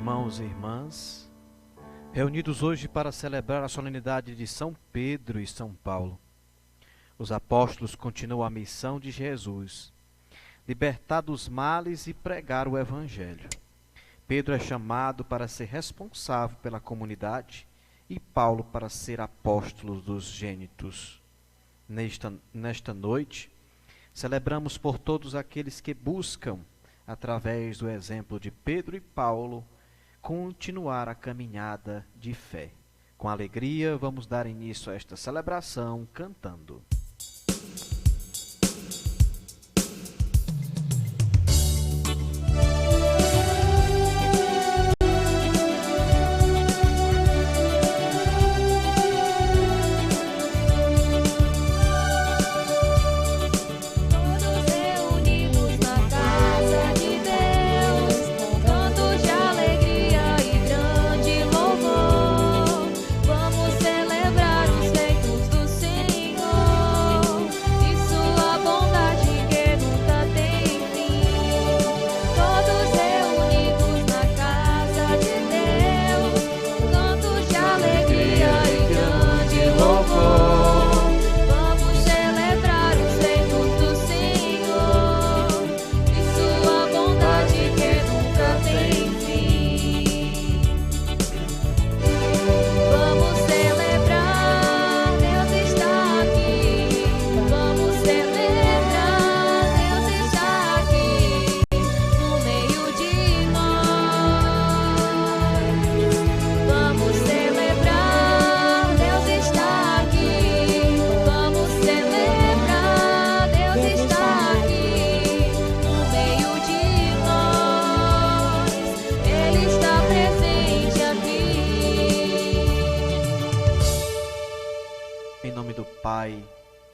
irmãos e irmãs, reunidos hoje para celebrar a solenidade de São Pedro e São Paulo. Os apóstolos continuam a missão de Jesus, libertar dos males e pregar o Evangelho. Pedro é chamado para ser responsável pela comunidade e Paulo para ser apóstolo dos gênitos. Nesta noite, celebramos por todos aqueles que buscam, através do exemplo de Pedro e Paulo, continuar a caminhada de fé. Com alegria, vamos dar início a esta celebração cantando.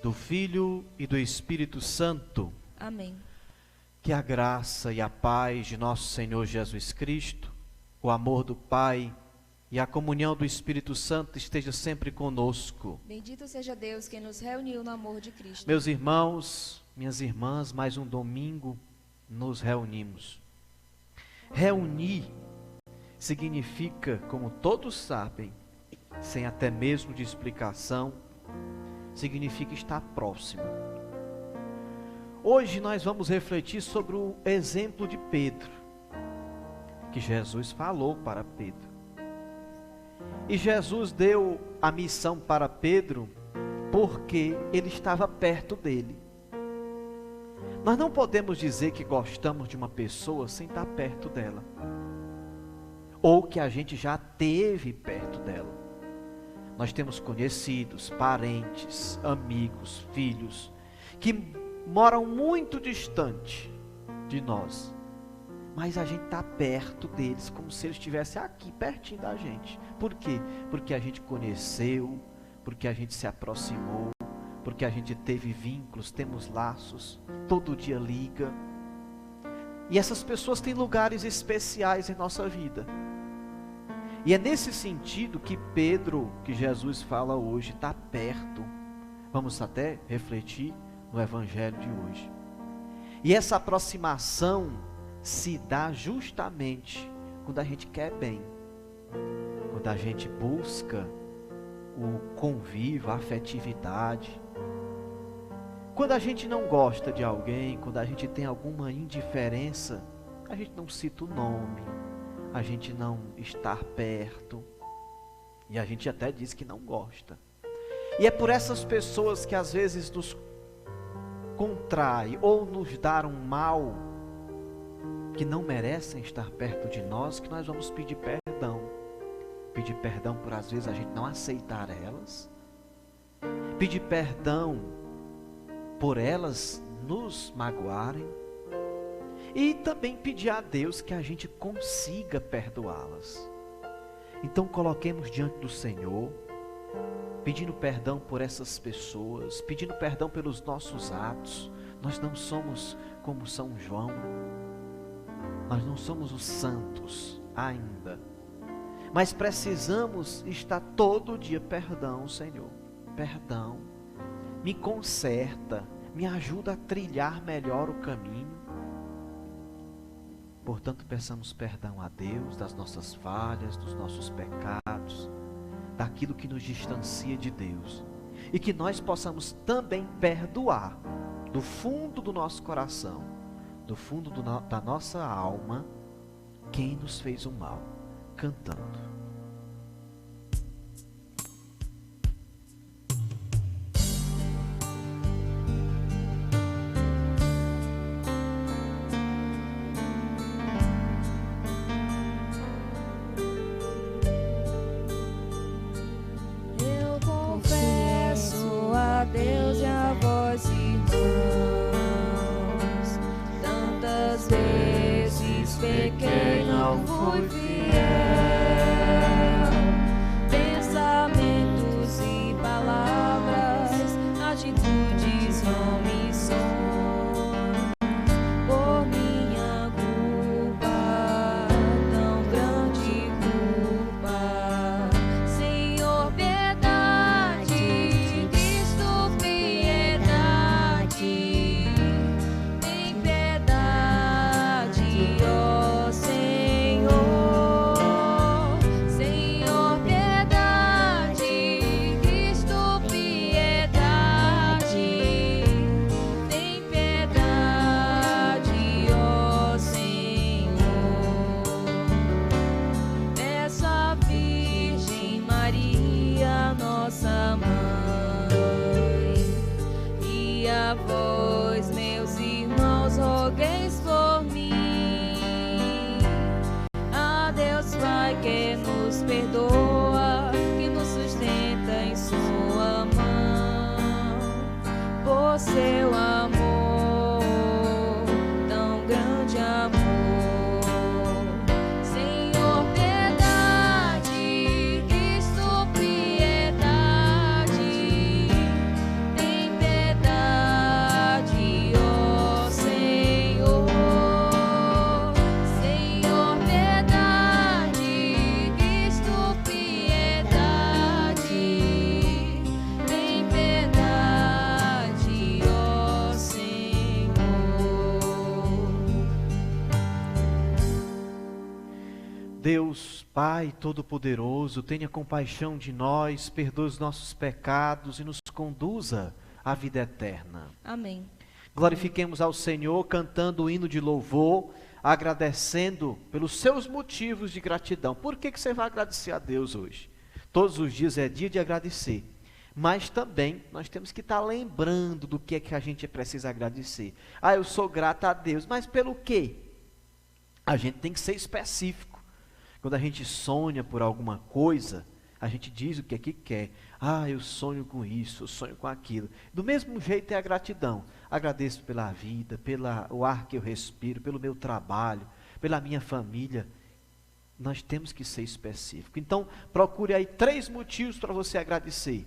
Do Filho e do Espírito Santo. Amém. Que a graça e a paz de nosso Senhor Jesus Cristo, o amor do Pai e a comunhão do Espírito Santo esteja sempre conosco. Bendito seja Deus que nos reuniu no amor de Cristo. Meus irmãos, minhas irmãs, mais um domingo nos reunimos. Reunir significa, como todos sabem, sem até mesmo de explicação, significa estar próximo. Hoje nós vamos refletir sobre o exemplo de Pedro, que Jesus falou para Pedro. E Jesus deu a missão para Pedro porque ele estava perto dele. Nós não podemos dizer que gostamos de uma pessoa sem estar perto dela, ou que a gente já esteve perto dela. Nós temos conhecidos, parentes, amigos, filhos, que moram muito distante de nós, mas a gente está perto deles, como se eles estivessem aqui, pertinho da gente. Por quê? Porque a gente conheceu, porque a gente se aproximou, porque a gente teve vínculos, temos laços, todo dia liga. E essas pessoas têm lugares especiais em nossa vida. E é nesse sentido que Pedro, que Jesus fala hoje, está perto. Vamos até refletir no Evangelho de hoje. E essa aproximação se dá justamente quando a gente quer bem, quando a gente busca o convívio, a afetividade. Quando a gente não gosta de alguém, quando a gente tem alguma indiferença, a gente não cita o nome, a gente não está perto, e a gente até diz que não gosta. E é por essas pessoas que às vezes nos contrai ou nos dar um mal, que não merecem estar perto de nós, que nós vamos pedir perdão. Pedir perdão por às vezes a gente não aceitar elas, pedir perdão por elas nos magoarem, e também pedir a Deus que a gente consiga perdoá-las. Então coloquemos diante do Senhor, pedindo perdão por essas pessoas, pedindo perdão pelos nossos atos. Nós não somos como São João, nós não somos os santos ainda, mas precisamos estar todo dia, perdão, Senhor, perdão, me conserta, me ajuda a trilhar melhor o caminho. Portanto, peçamos perdão a Deus das nossas falhas, dos nossos pecados, daquilo que nos distancia de Deus. E que nós possamos também perdoar, do fundo do nosso coração, do fundo da nossa alma, quem nos fez o mal, cantando. Deus e a vós, irmãos, tantas vezes pequei, não fui fiel, pensamentos e palavras, atitudes, omissões, por minha culpa, tão grande culpa, Senhor, piedade. Tem piedade, ó Senhor, Senhor, piedade, Cristo, piedade, tem piedade, ó Senhor. Peço à Virgem Maria, nossa mãe, e a vós, meus irmãos, rogueis por mim. A Deus Pai que nos perdoa, que nos sustenta em sua mão, por seu amor, tão grande amor. Senhor, piedade, Cristo, piedade, tem piedade, ó Senhor, Senhor, piedade, Cristo, piedade, tem piedade, ó Senhor. Deus, Pai Todo-Poderoso, tenha compaixão de nós, perdoe os nossos pecados e nos conduza à vida eterna. Amém. Glorifiquemos ao Senhor cantando o hino de louvor, agradecendo pelos seus motivos de gratidão. Por que você vai agradecer a Deus hoje? Todos os dias é dia de agradecer, mas também nós temos que estar lembrando do que é que a gente precisa agradecer. Ah, eu sou grato a Deus, mas pelo quê? A gente tem que ser específico. Quando a gente sonha por alguma coisa, a gente diz o que é que quer. Ah, eu sonho com isso, eu sonho com aquilo. Do mesmo jeito é a gratidão. Agradeço pela vida, pelo ar que eu respiro, pelo meu trabalho, pela minha família. Nós temos que ser específico. Então, procure aí 3 motivos para você agradecer.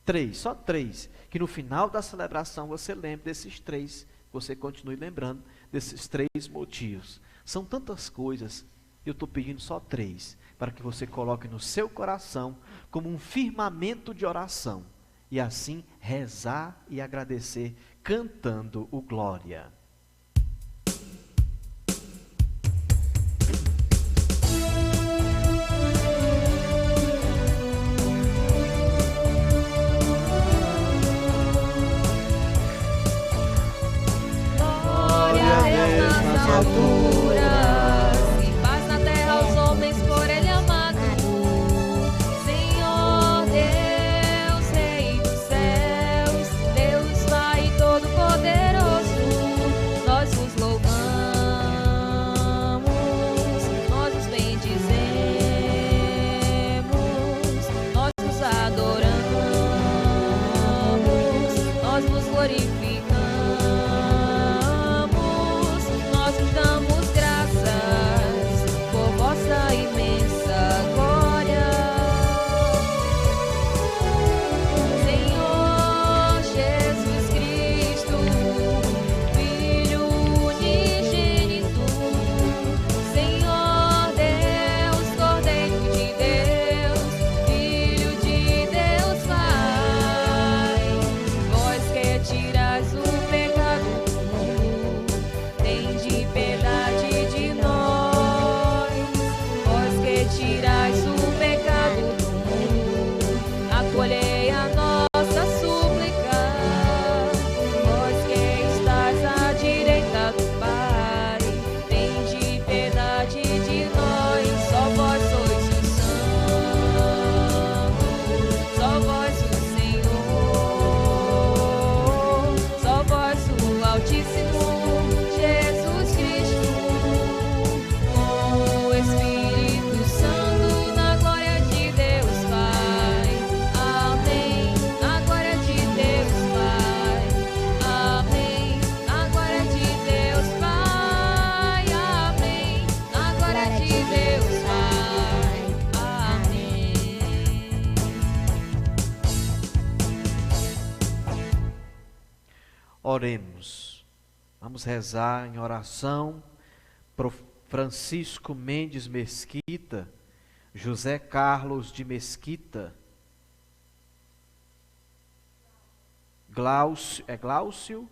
3, só 3. Que no final da celebração você lembre desses 3. Você continue lembrando desses 3 motivos. São tantas coisas. Eu estou pedindo só 3, para que você coloque no seu coração como um firmamento de oração, e assim rezar e agradecer, cantando o Glória. Glória a Deus nas alturas, e paz na terra aos homens por Ele amado. Senhor Deus, Rei dos céus, Deus Pai Todo-Poderoso, nós vos louvamos, nós vos bendizemos, nós vos adoramos, nós vos glorificamos. Nós vos damos graças. Oremos. Vamos rezar em oração por Francisco Mendes Mesquita, José Carlos de Mesquita, Glaucio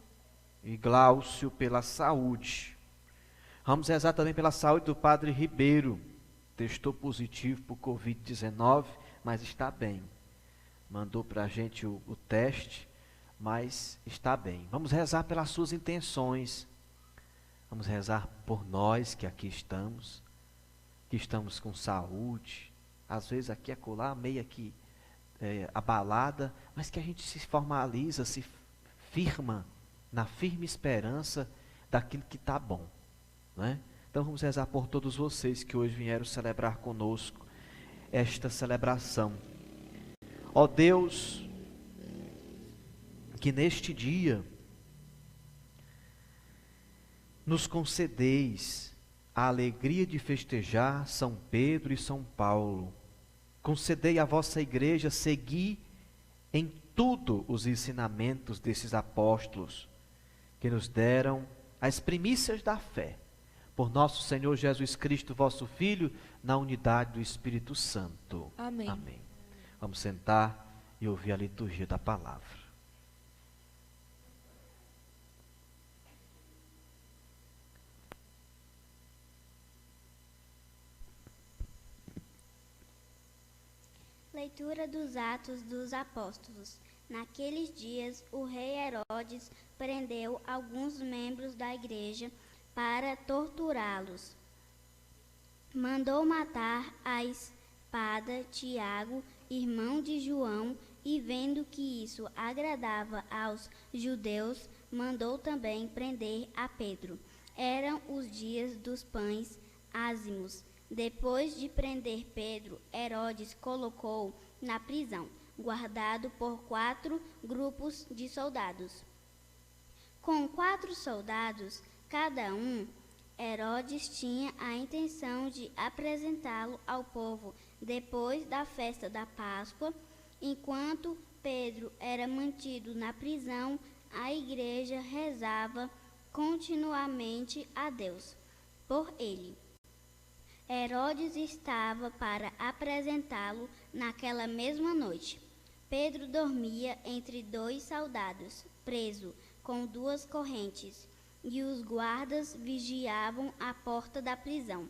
e Glaucio pela saúde. Vamos rezar também pela saúde do Padre Ribeiro. Testou positivo por Covid-19, mas está bem. Mandou para a gente o teste, mas está bem. Vamos rezar pelas suas intenções. Vamos rezar por nós que aqui estamos, com saúde. Às vezes aqui é acolá, meio aqui abalada, mas que a gente se formaliza, se firma na firme esperança daquilo que está bom, né? Então vamos rezar por todos vocês que hoje vieram celebrar conosco esta celebração. Ó Deus, que neste dia nos concedeis a alegria de festejar São Pedro e São Paulo. Concedei à vossa igreja seguir em tudo os ensinamentos desses apóstolos que nos deram as primícias da fé. Por nosso Senhor Jesus Cristo, vosso Filho, na unidade do Espírito Santo. Amém. Amém. Vamos sentar e ouvir a liturgia da palavra. Leitura dos Atos dos Apóstolos. Naqueles dias, o rei Herodes prendeu alguns membros da igreja para torturá-los. Mandou matar à espada Tiago, irmão de João, e vendo que isso agradava aos judeus, mandou também prender a Pedro. Eram os dias dos pães ázimos. Depois de prender Pedro, Herodes colocou na prisão, guardado por 4 grupos de soldados. Com 4 soldados, cada um, Herodes tinha a intenção de apresentá-lo ao povo depois da festa da Páscoa. Enquanto Pedro era mantido na prisão, a igreja rezava continuamente a Deus por ele. Herodes estava para apresentá-lo naquela mesma noite. Pedro dormia entre 2 soldados, preso com 2 correntes, e os guardas vigiavam a porta da prisão.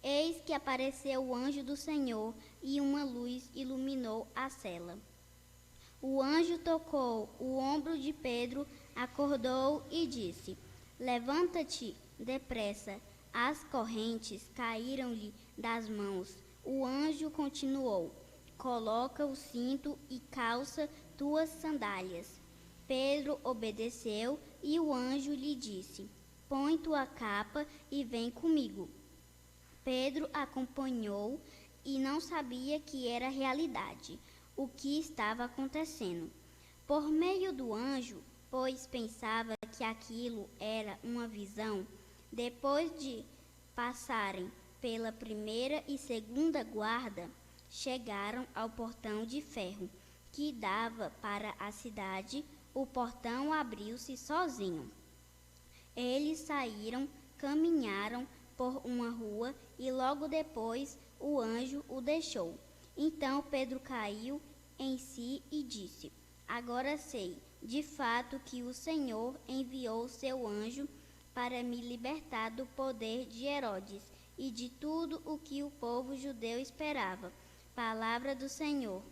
Eis que apareceu o anjo do Senhor, e uma luz iluminou a cela. O anjo tocou o ombro de Pedro, acordou e disse: Levanta-te depressa. As correntes caíram-lhe das mãos. O anjo continuou: Coloca o cinto e calça tuas sandálias. Pedro obedeceu e o anjo lhe disse: Põe tua capa e vem comigo. Pedro acompanhou e não sabia que era realidade o que estava acontecendo. Por meio do anjo, pois pensava que aquilo era uma visão, depois de passarem pela primeira e segunda guarda, chegaram ao portão de ferro que dava para a cidade. O portão abriu-se sozinho. Eles saíram, caminharam por uma rua e logo depois o anjo o deixou. Então Pedro caiu em si e disse: Agora sei, de fato, que o Senhor enviou seu anjo para me libertar do poder de Herodes e de tudo o que o povo judeu esperava. Palavra do Senhor.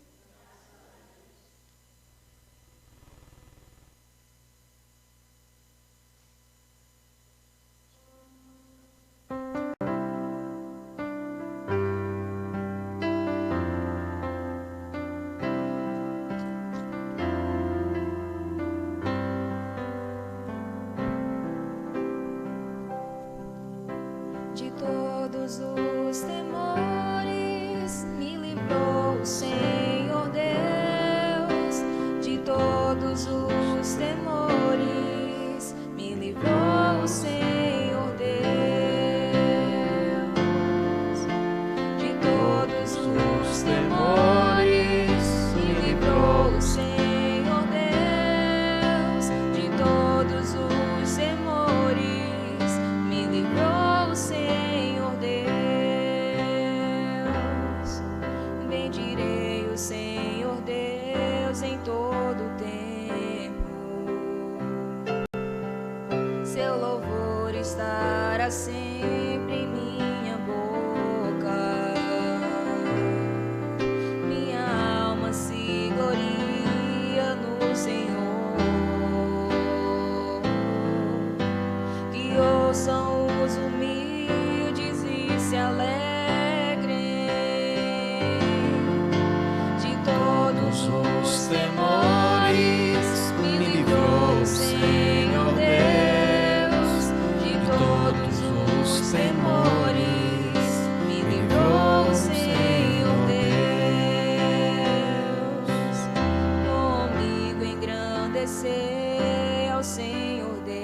De todos os temores me livrou o Senhor Deus. De todos os temores me livrou o Senhor Deus. De todos os temores me livrou o Senhor Deus. De todos para sempre minha boca. Minha alma se gloria no Senhor. Que ouçam os humildes e se alegrem de todos os temores. Me livrou o Senhor Deus de todos os temores. Me livrou o Senhor Deus. Comigo engrandecer ao Senhor Deus.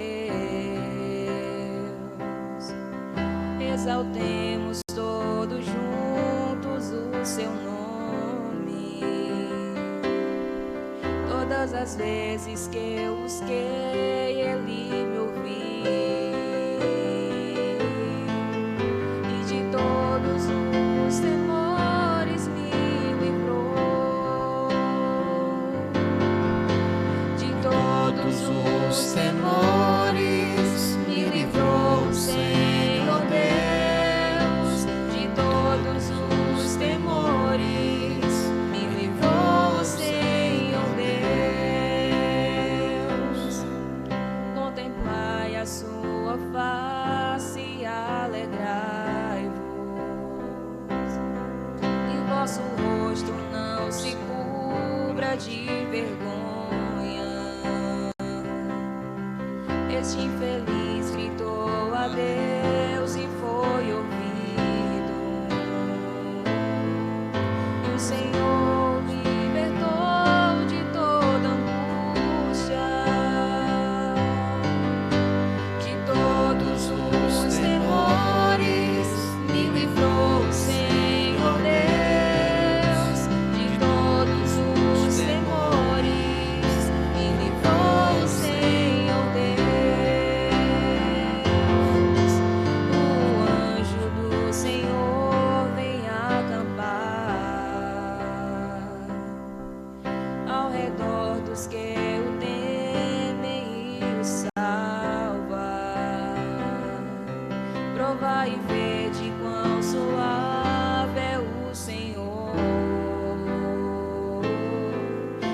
Exaltemos todos juntos o seu nome. Todas as vezes que eu busquei, ele me ouviu. E de todos os temores me livrou. De todos os temores me livrou o Senhor Deus. De todos os temores me livrou o Senhor Deus. Contemplai a sua face e alegrai-vos. E vosso rosto não se cubra de vergonha. Este infeliz gritou a Deus e foi ouvido. E o Senhor libertou de toda angústia. De todos os temores me livrou o Senhor Deus. De todos os temores me livrou o Senhor Deus. O anjo do Senhor vem acampar ao redor dos que o temem e o salva. Provai e vede quão suave é o Senhor.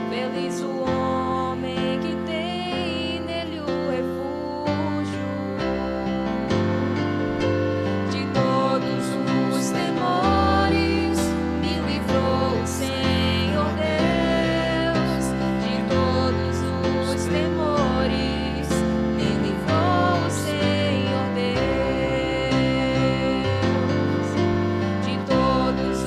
Feliz o homem que tem nele o refúgio. De todos os temores me livrou o Senhor Deus. De todos os temores me livrou o Senhor Deus. De todos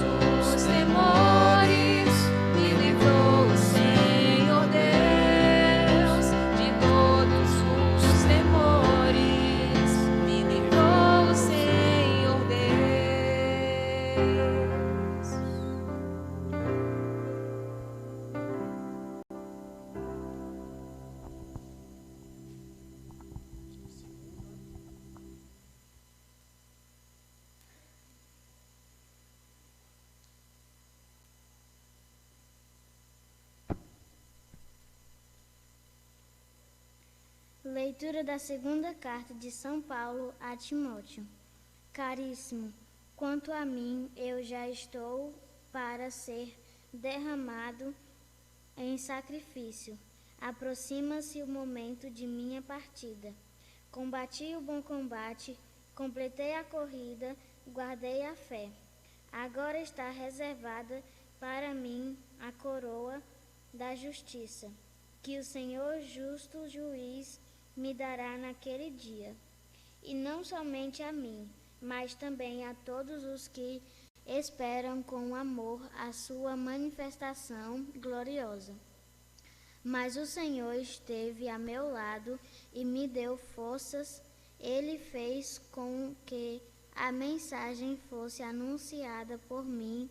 os temores me livrou o Senhor Deus. De todos os temores me livrou o Senhor Deus. Leitura da segunda carta de São Paulo a Timóteo. Caríssimo, quanto a mim, eu já estou para ser derramado em sacrifício. Aproxima-se o momento de minha partida. Combati o bom combate, completei a corrida, guardei a fé. Agora está reservada para mim a coroa da justiça, que o Senhor justo juiz me dará naquele dia. E não somente a mim, mas também a todos os que esperam com amor a sua manifestação gloriosa. Mas o Senhor esteve a meu lado e me deu forças. Ele fez com que a mensagem fosse anunciada por mim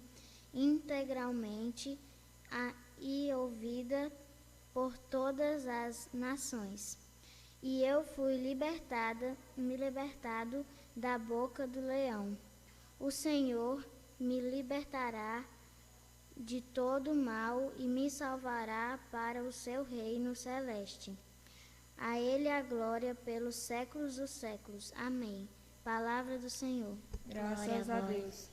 integralmente e ouvida por todas as nações. E eu fui libertado da boca do leão. O Senhor me libertará de todo mal e me salvará para o seu reino celeste. A Ele a glória pelos séculos dos séculos. Amém. Palavra do Senhor. Graças a Deus.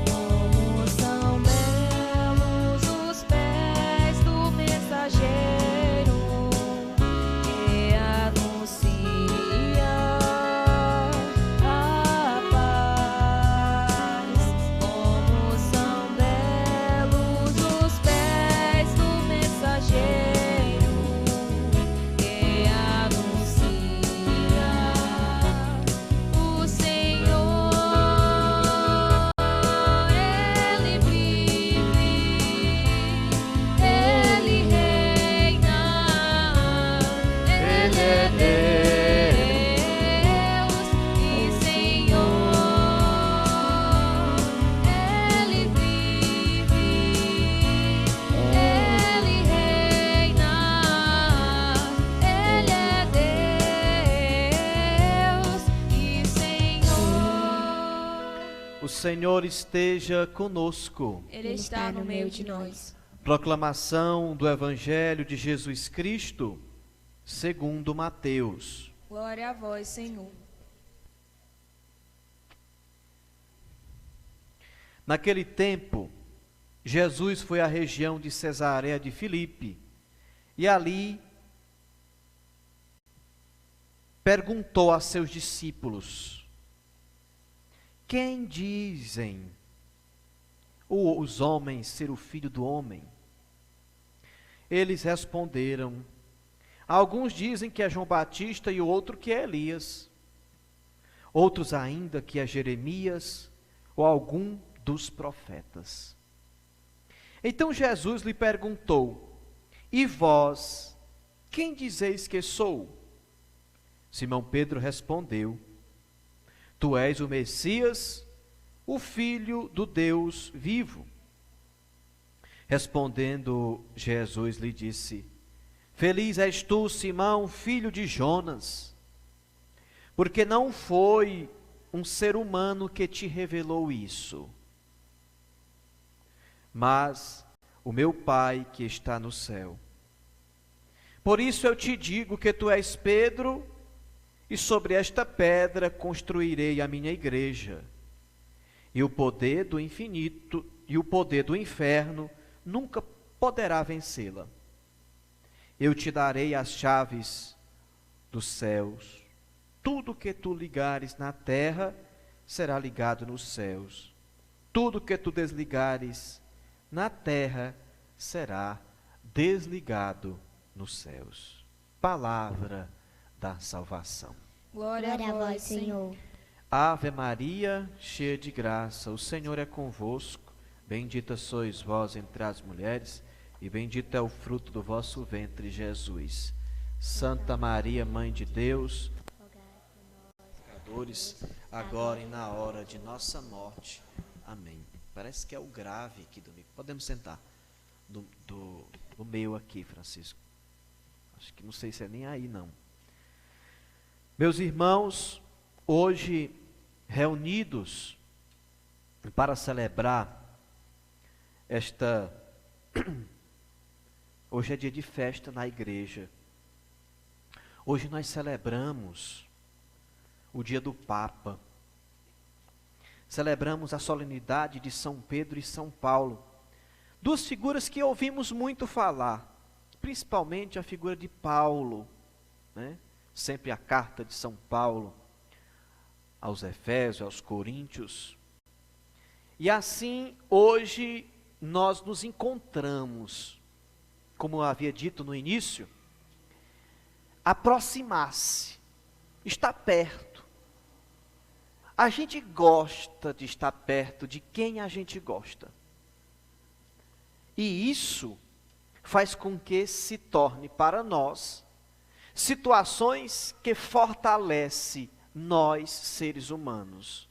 Como são belos os pés do mensageiro que anuncia a paz. Como são belos os pés do mensageiro que anuncia o Senhor. Ele vive, Ele reina, Ele é Deus e Senhor. Ele vive, Ele reina, Ele é Deus e Senhor. O Senhor esteja conosco. Ele está no meio de nós. Proclamação do Evangelho de Jesus Cristo, segundo Mateus. Glória a vós, Senhor. Naquele tempo, Jesus foi à região de Cesareia de Filipe e ali perguntou a seus discípulos: quem dizem os homens ser o Filho do Homem? Eles responderam: alguns dizem que é João Batista e o outro que é Elias. Outros ainda que é Jeremias ou algum dos profetas. Então Jesus lhe perguntou: e vós, quem dizeis que sou? Simão Pedro respondeu: tu és o Messias, o Filho do Deus vivo. Respondendo, Jesus lhe disse: feliz és tu, Simão, filho de Jonas, porque não foi um ser humano que te revelou isso, mas o meu Pai que está no céu. Por isso eu te digo que tu és Pedro, e sobre esta pedra construirei a minha igreja, e o poder do infinito e o poder do inferno nunca poderá vencê-la. Eu te darei as chaves dos céus. Tudo que tu ligares na terra será ligado nos céus. Tudo que tu desligares na terra será desligado nos céus. Palavra da salvação. Glória a vós, Senhor. Ave Maria, cheia de graça, o Senhor é convosco. Bendita sois vós entre as mulheres, e bendito é o fruto do vosso ventre, Jesus. Santa Maria, Mãe de Deus, pecadores, agora e na hora de nossa morte. Amém. Parece que é o grave aqui do microfone. Podemos sentar do meu aqui, Francisco. Acho que não sei se é nem aí, não. Meus irmãos, hoje reunidos para celebrar hoje é dia de festa na igreja. Hoje nós celebramos o dia do Papa. Celebramos a solenidade de São Pedro e São Paulo. Duas figuras que ouvimos muito falar, principalmente a figura de Paulo, né? Sempre a carta de São Paulo aos Efésios, aos Coríntios. E assim, hoje, nós nos encontramos, como eu havia dito no início, aproximar-se, estar perto. A gente gosta de estar perto de quem a gente gosta. E isso faz com que se torne para nós situações que fortalecem nós, seres humanos.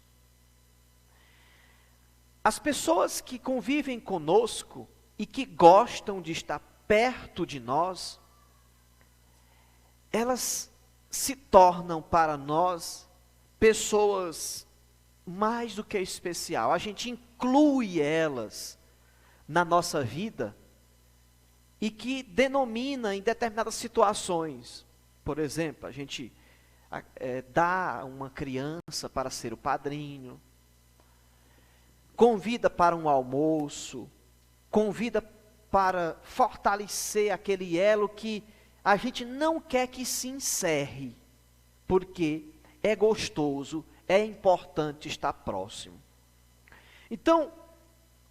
As pessoas que convivem conosco e que gostam de estar perto de nós, elas se tornam para nós pessoas mais do que especial. A gente inclui elas na nossa vida e que denomina em determinadas situações. Por exemplo, a gente dá uma criança para ser o padrinho, convida para um almoço, convida para fortalecer aquele elo que a gente não quer que se encerre, porque é gostoso, é importante estar próximo. Então,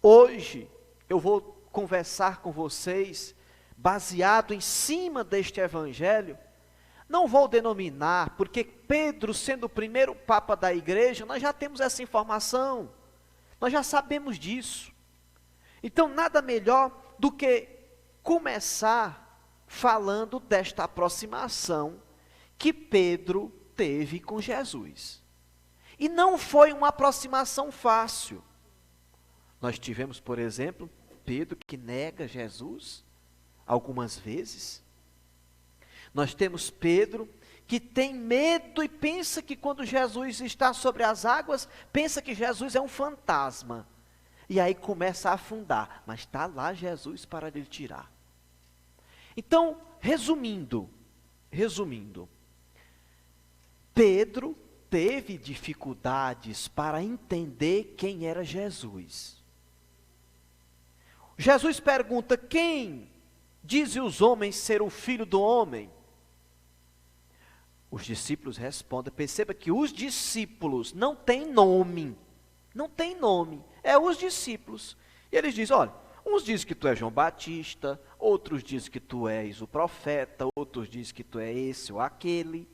hoje, eu vou conversar com vocês, baseado em cima deste evangelho. Não vou denominar, porque Pedro, sendo o primeiro papa da igreja, nós já temos essa informação, nós já sabemos disso. Então, nada melhor do que começar falando desta aproximação que Pedro teve com Jesus. E não foi uma aproximação fácil. Nós tivemos, por exemplo, Pedro que nega Jesus algumas vezes. Nós temos Pedro que tem medo e pensa que quando Jesus está sobre as águas, pensa que Jesus é um fantasma. E aí começa a afundar, mas está lá Jesus para lhe tirar. Então, resumindo, Pedro teve dificuldades para entender quem era Jesus. Jesus pergunta: quem dizem os homens ser o filho do homem? Os discípulos respondem. Perceba que os discípulos não têm nome. Não tem nome. É os discípulos. E eles dizem: olha, uns dizem que tu és João Batista, outros dizem que tu és o profeta, outros dizem que tu és esse ou aquele.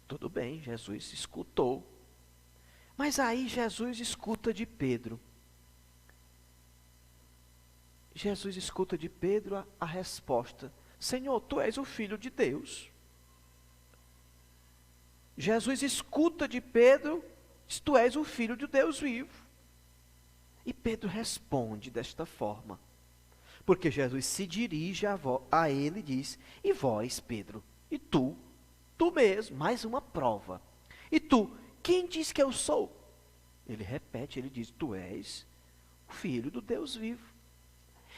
Tudo bem, Jesus escutou. Mas aí Jesus escuta de Pedro. Jesus escuta de Pedro a resposta: Senhor, tu és o Filho de Deus. Jesus escuta de Pedro: tu és o Filho de Deus vivo. E Pedro responde desta forma, porque Jesus se dirige a ele e diz: e vós, Pedro, e tu mesmo, mais uma prova. E tu, quem diz que eu sou? Ele repete, ele diz: tu és o Filho do Deus vivo.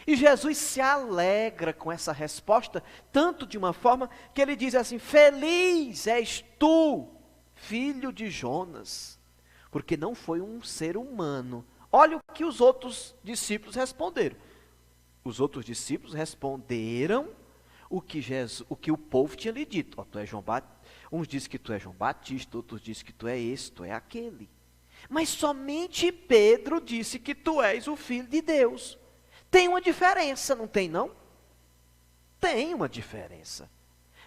E Jesus se alegra com essa resposta, tanto de uma forma que ele diz assim: feliz és tu, filho de Jonas, porque não foi um ser humano. Olha o que os outros discípulos responderam. Os outros discípulos responderam o que o povo tinha lhe dito. Tu és João Batista. Uns dizem que tu és João Batista, outros dizem que tu é esse, tu é aquele. Mas somente Pedro disse que tu és o Filho de Deus. Tem uma diferença, não tem não? Tem uma diferença.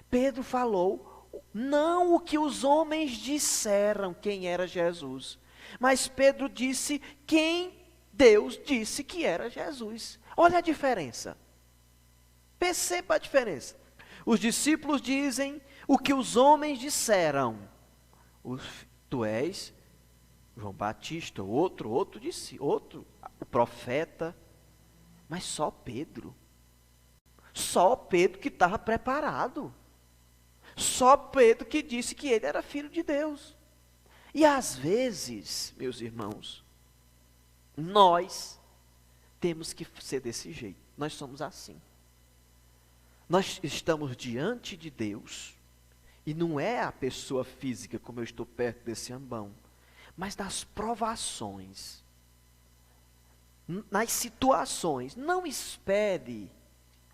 Pedro falou não o que os homens disseram quem era Jesus, mas Pedro disse quem Deus disse que era Jesus. Olha a diferença. Perceba a diferença. Os discípulos dizem o que os homens disseram. Tu és João Batista, outro disse, o profeta. Mas só Pedro que estava preparado. Só Pedro que disse que ele era filho de Deus. E às vezes, meus irmãos, nós temos que ser desse jeito. Nós somos assim. Nós estamos diante de Deus, e não é a pessoa física, como eu estou perto desse ambão, mas das provações, nas situações. Não espere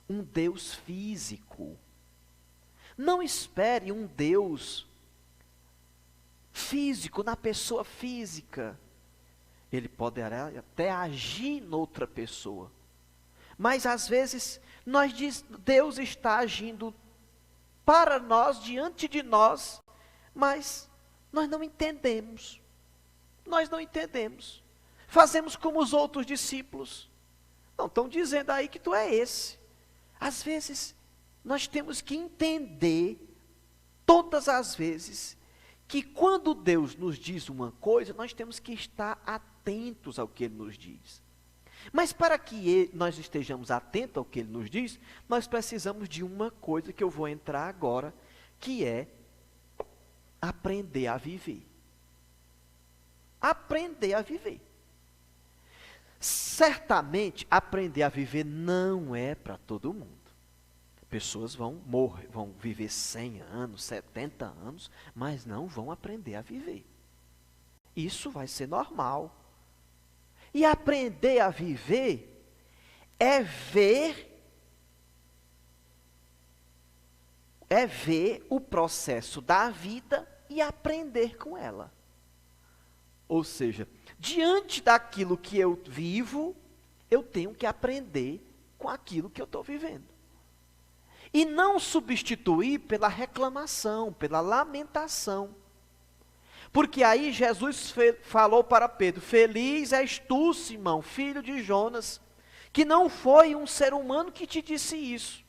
um Deus físico. Não espere um Deus físico, na pessoa física. Ele pode até agir noutra pessoa. Mas às vezes, Deus está agindo para nós, diante de nós, mas nós não entendemos. Nós não entendemos. Fazemos como os outros discípulos. Não, estão dizendo aí que tu é esse. Às vezes, nós temos que entender, todas as vezes, que quando Deus nos diz uma coisa, nós temos que estar atentos ao que Ele nos diz. Mas para que nós estejamos atentos ao que ele nos diz, nós precisamos de uma coisa que eu vou entrar agora, que é aprender a viver. Aprender a viver. Certamente, aprender a viver não é para todo mundo. Pessoas vão morrer, vão viver 100 anos, 70 anos, mas não vão aprender a viver. Isso vai ser normal. E aprender a viver é ver o processo da vida e aprender com ela. Ou seja, diante daquilo que eu vivo, eu tenho que aprender com aquilo que eu estou vivendo. E não substituir pela reclamação, pela lamentação. Porque aí Jesus falou para Pedro: feliz és tu, Simão, filho de Jonas, que não foi um ser humano que te disse isso,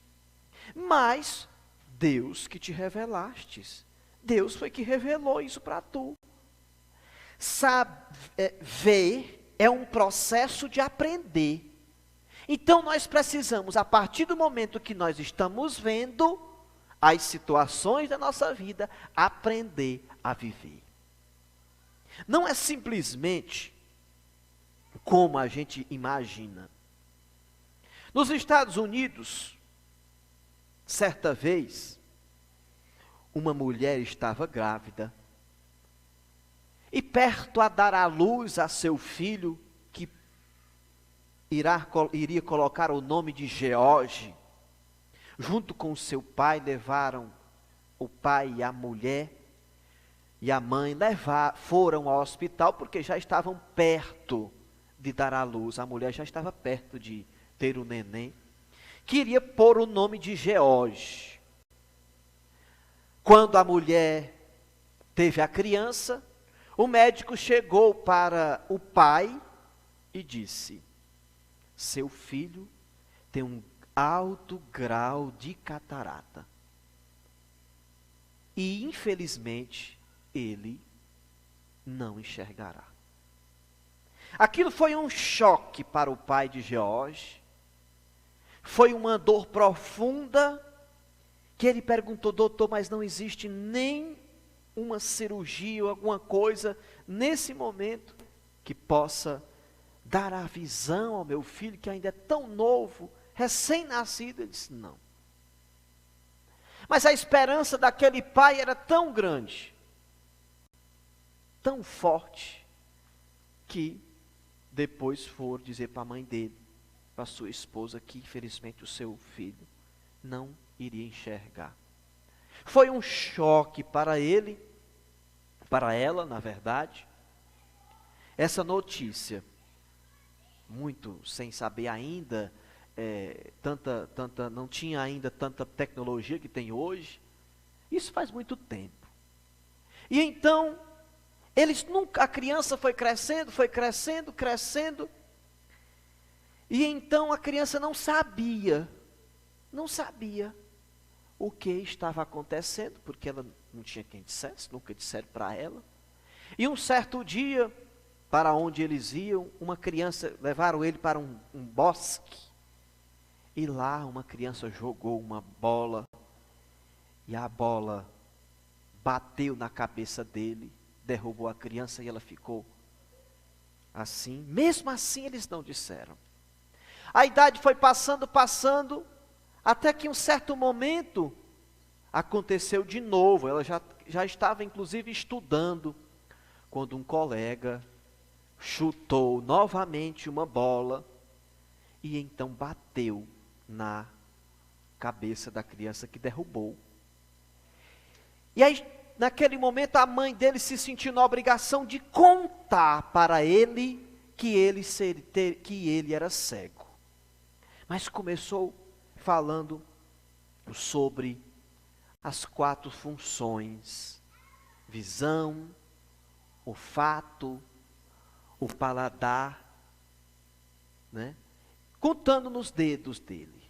mas Deus que te revelastes. Deus foi que revelou isso para tu. Ver é um processo de aprender. Então nós precisamos, a partir do momento que nós estamos vendo as situações da nossa vida, aprender a viver. Não é simplesmente como a gente imagina. Nos Estados Unidos, certa vez, uma mulher estava grávida e perto a dar à luz a seu filho, que iria colocar o nome de George, junto com seu pai, levaram o pai e a mulher e a mãe, foram ao hospital, porque já estavam perto de dar à luz. A mulher já estava perto de ter o neném. Queria pôr o nome de George. Quando a mulher teve a criança, o médico chegou para o pai e disse: seu filho tem um alto grau de catarata. E, infelizmente, ele não enxergará. Aquilo foi um choque para o pai de George. Foi uma dor profunda, que ele perguntou: doutor, mas não existe nem uma cirurgia ou alguma coisa nesse momento que possa dar a visão ao meu filho, que ainda é tão novo, recém-nascido? Ele disse: não. Mas a esperança daquele pai era tão grande, tão forte, que depois foram dizer para a mãe dele, para a sua esposa, que infelizmente o seu filho não iria enxergar. Foi um choque para ele, para ela, na verdade, essa notícia, muito sem saber ainda, não tinha ainda tanta tecnologia que tem hoje. Isso faz muito tempo. E então, a criança foi crescendo, e então a criança não sabia o que estava acontecendo, porque ela não tinha quem dissesse, nunca disseram para ela. E um certo dia, para onde eles iam, levaram ele para um bosque, e lá uma criança jogou uma bola, e a bola bateu na cabeça dele, derrubou a criança e ela ficou assim. Mesmo assim eles não disseram. A idade foi passando, até que em um certo momento aconteceu de novo. Ela já estava inclusive estudando, quando um colega chutou novamente uma bola e então bateu na cabeça da criança, que derrubou. E aí, naquele momento, a mãe dele se sentiu na obrigação de contar para ele que ele era cego. Mas começou falando sobre as 4 funções: visão, olfato, o paladar, né? Contando nos dedos dele.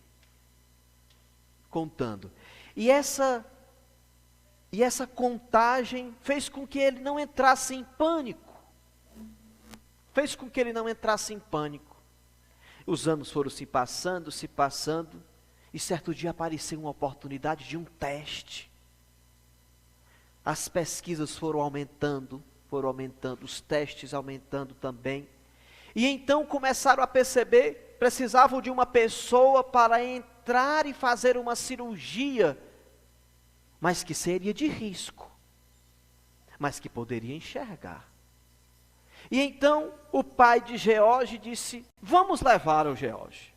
Contando. E essa contagem fez com que ele não entrasse em pânico. Os anos foram se passando, e certo dia apareceu uma oportunidade de um teste. As pesquisas foram aumentando, os testes aumentando também. E então começaram a perceber, precisavam de uma pessoa para entrar e fazer uma cirurgia, mas que seria de risco, mas que poderia enxergar. E então o pai de George disse: vamos levar o George.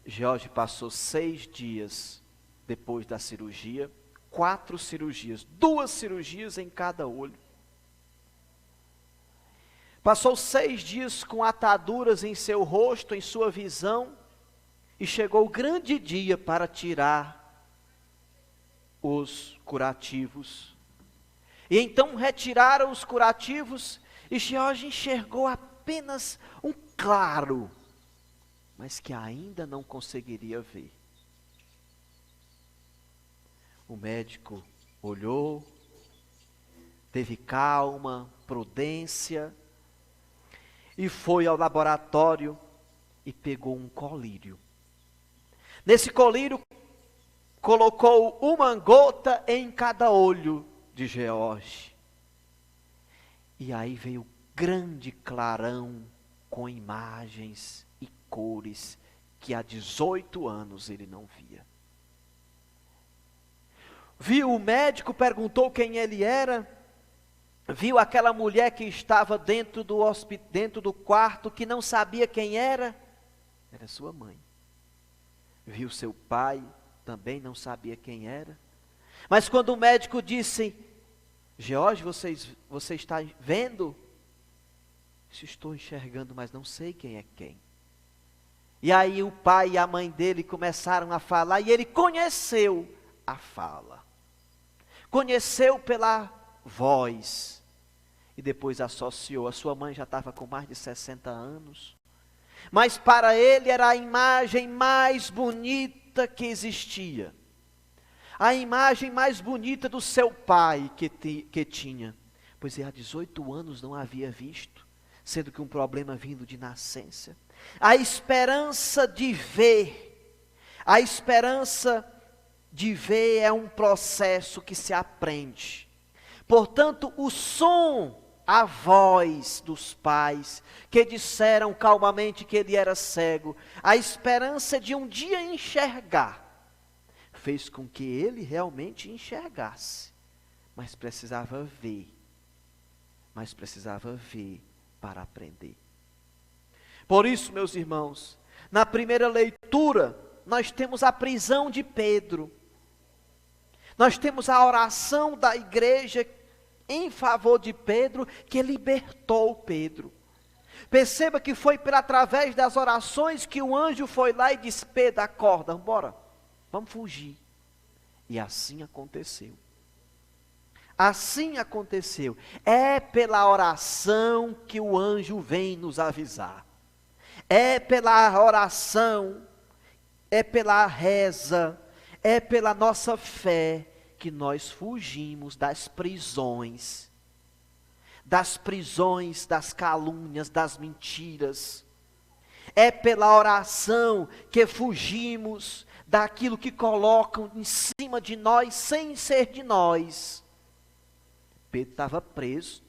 George passou 6 dias depois da cirurgia, 4 cirurgias, 2 cirurgias em cada olho. Passou 6 dias com ataduras em seu rosto, em sua visão, e chegou o grande dia para tirar os curativos. E então retiraram os curativos, e George enxergou apenas um claro, mas que ainda não conseguiria ver. O médico olhou, teve calma, prudência, e foi ao laboratório e pegou um colírio. Nesse colírio, colocou uma gota em cada olho de George. E aí veio grande clarão com imagens e cores que há 18 anos ele não via. Viu o médico, perguntou quem ele era, viu aquela mulher que estava dentro do quarto, que não sabia quem era sua mãe. Viu seu pai, também não sabia quem era. Mas quando o médico disse: George, você está vendo? Estou enxergando, mas não sei quem é quem. E aí o pai e a mãe dele começaram a falar, e ele conheceu a fala. Conheceu pela voz. E depois associou. A sua mãe já estava com mais de 60 anos. Mas para ele era a imagem mais bonita que existia. A imagem mais bonita do seu pai que tinha. Pois há 18 anos não havia visto. Sendo que um problema vindo de nascença. A esperança de ver. A esperança de ver é um processo que se aprende. Portanto, o som, a voz dos pais, que disseram calmamente que ele era cego, a esperança de um dia enxergar, fez com que ele realmente enxergasse. Mas precisava ver. Para aprender. Por isso, meus irmãos, na primeira leitura, nós temos a prisão de Pedro. Nós temos a oração da igreja em favor de Pedro, que libertou Pedro. Perceba que foi através das orações que o anjo foi lá e disse: Pedro, acorda, bora, vamos fugir. E assim aconteceu. Assim aconteceu. É pela oração que o anjo vem nos avisar. É pela oração, é pela reza, é pela nossa fé que nós fugimos das prisões, das calúnias, das mentiras. É pela oração que fugimos daquilo que colocam em cima de nós sem ser de nós. Pedro estava preso.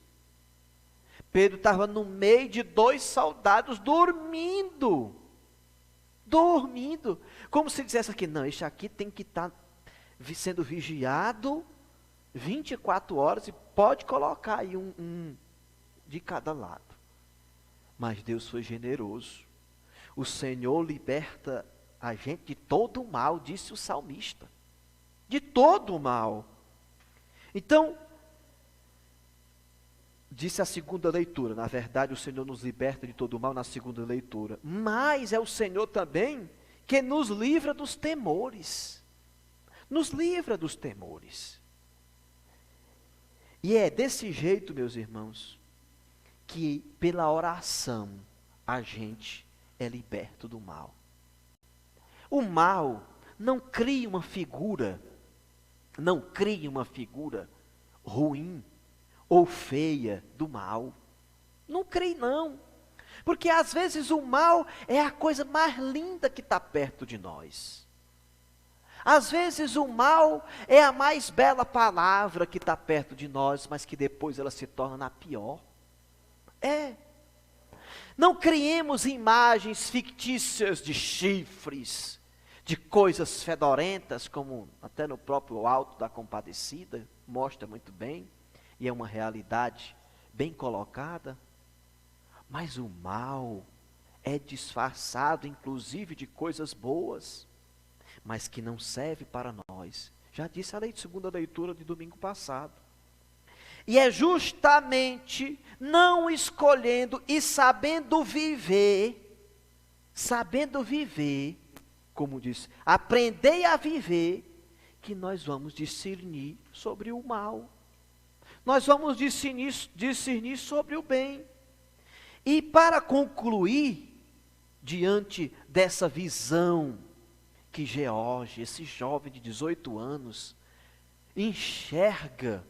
Pedro estava no meio de 2 soldados dormindo. Como se dissesse aqui: não, este aqui tem que estar sendo vigiado 24 horas e pode colocar aí um de cada lado. Mas Deus foi generoso. O Senhor liberta a gente de todo o mal, disse o salmista. De todo o mal. Então, disse a segunda leitura, na verdade o Senhor nos liberta de todo o mal na segunda leitura, mas é o Senhor também que nos livra dos temores, e é desse jeito, meus irmãos, que pela oração a gente é liberto do mal. O mal não cria uma figura ruim ou feia do mal. Não creio não. Porque às vezes o mal é a coisa mais linda que está perto de nós. Às vezes o mal é a mais bela palavra que está perto de nós, mas que depois ela se torna na pior. Não criemos imagens fictícias de chifres, de coisas fedorentas, como até no próprio Alto da Compadecida mostra muito bem, e é uma realidade bem colocada. Mas o mal é disfarçado, inclusive, de coisas boas, mas que não serve para nós. Já disse a segunda leitura de domingo passado. E é justamente não escolhendo e sabendo viver, como diz, aprender a viver, que nós vamos discernir sobre o mal. Nós vamos discernir sobre o bem. E para concluir, diante dessa visão que George, esse jovem de 18 anos, enxerga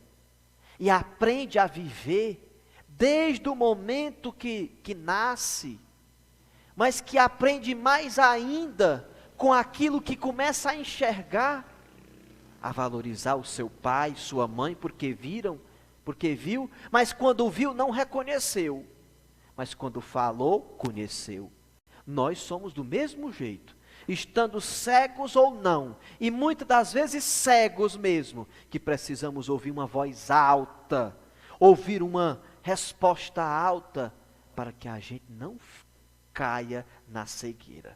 e aprende a viver desde o momento que nasce, mas que aprende mais ainda com aquilo que começa a enxergar, a valorizar o seu pai, sua mãe, porque viu, mas quando viu não reconheceu. Mas quando falou, conheceu. Nós somos do mesmo jeito, estando cegos ou não, e muitas das vezes cegos mesmo, que precisamos ouvir uma voz alta, ouvir uma resposta alta, para que a gente não caia na cegueira.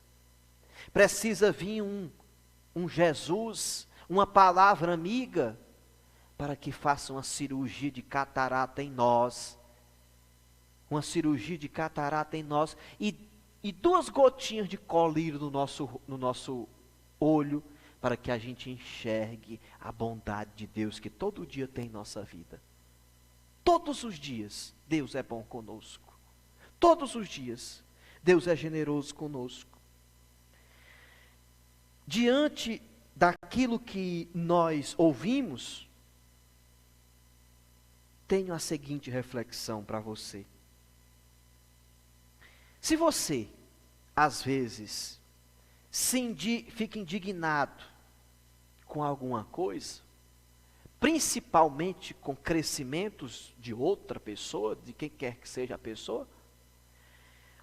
Precisa vir um Jesus, uma palavra amiga, para que faça uma cirurgia de catarata em nós, e 2 gotinhas de colírio no nosso olho, para que a gente enxergue a bondade de Deus que todo dia tem em nossa vida. Todos os dias, Deus é bom conosco. Todos os dias, Deus é generoso conosco. Diante daquilo que nós ouvimos, tenho a seguinte reflexão para você. Se você, às vezes, fica indignado com alguma coisa, principalmente com crescimentos de outra pessoa, de quem quer que seja a pessoa,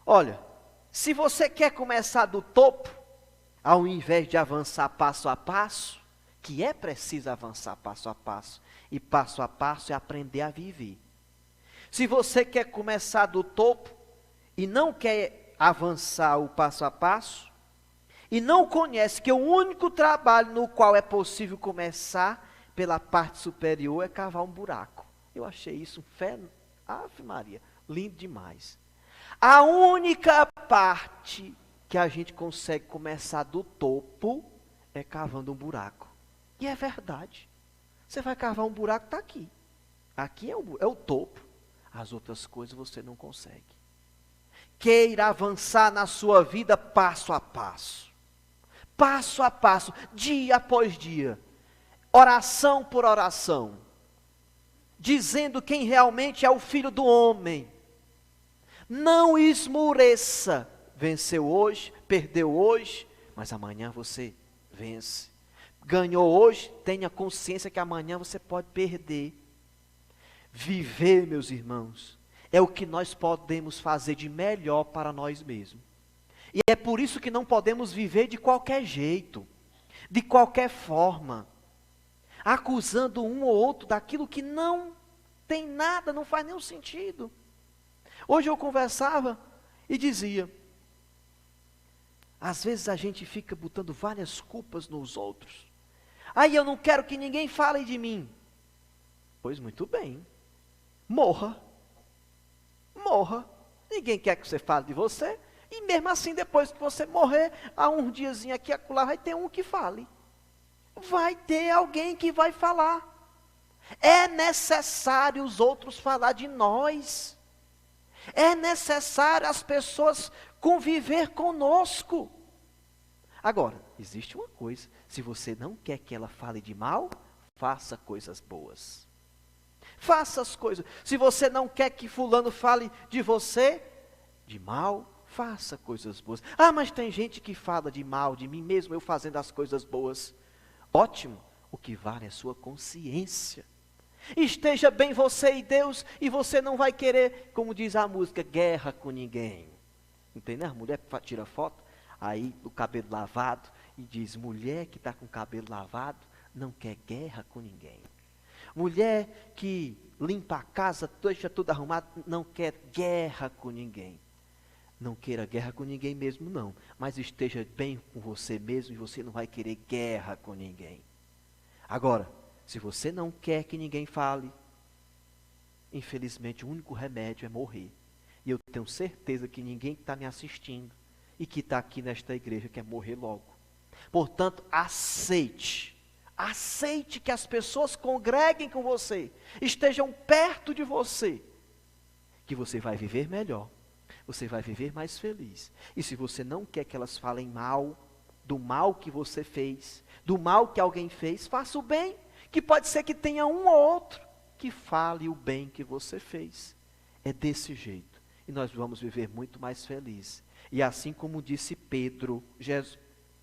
olha, se você quer começar do topo, ao invés de avançar passo a passo, que é preciso avançar passo a passo, e passo a passo é aprender a viver. Se você quer começar do topo, e não quer avançar o passo a passo, e não conhece que o único trabalho no qual é possível começar pela parte superior é cavar um buraco. Eu achei isso Ave Maria, lindo demais. A única parte que a gente consegue começar do topo é cavando um buraco. E é verdade. Você vai cavar um buraco, está aqui. Aqui é o topo. As outras coisas você não consegue. Queira avançar na sua vida passo a passo, dia após dia, oração por oração, dizendo quem realmente é o Filho do homem. Não esmoreça, venceu hoje, perdeu hoje, mas amanhã você vence. Ganhou hoje, tenha consciência que amanhã você pode perder. Viver, meus irmãos, é o que nós podemos fazer de melhor para nós mesmos. E é por isso que não podemos viver de qualquer jeito, de qualquer forma, acusando um ou outro daquilo que não tem nada, não faz nenhum sentido. Hoje eu conversava e dizia, às vezes a gente fica botando várias culpas nos outros. Aí eu não quero que ninguém fale de mim. Pois muito bem, morra. Ninguém quer que você fale de você. E mesmo assim, depois que você morrer, há um diazinho aqui, acolá, vai ter um que fale. Vai ter alguém que vai falar. É necessário os outros falar de nós. É necessário as pessoas conviver conosco. Agora, existe uma coisa. Se você não quer que ela fale de mal, faça coisas boas. Faça as coisas. Se você não quer que fulano fale de você, de mal, faça coisas boas. Ah, mas tem gente que fala de mal de mim, mesmo eu fazendo as coisas boas. Ótimo, o que vale é a sua consciência. Esteja bem você e Deus, e você não vai querer, como diz a música, guerra com ninguém. Entendeu? A mulher tira foto, aí o cabelo lavado, e diz, mulher que está com o cabelo lavado, não quer guerra com ninguém. Mulher que limpa a casa, deixa tudo arrumado, não quer guerra com ninguém. Não queira guerra com ninguém mesmo não, mas esteja bem com você mesmo e você não vai querer guerra com ninguém. Agora, se você não quer que ninguém fale, infelizmente o único remédio é morrer. E eu tenho certeza que ninguém que está me assistindo e que está aqui nesta igreja quer morrer logo. Portanto, aceite que as pessoas congreguem com você, estejam perto de você, que você vai viver melhor, você vai viver mais feliz. E se você não quer que elas falem mal, do mal que você fez, do mal que alguém fez, faça o bem, que pode ser que tenha um ou outro que fale o bem que você fez. É desse jeito, e nós vamos viver muito mais felizes. E assim como disse Pedro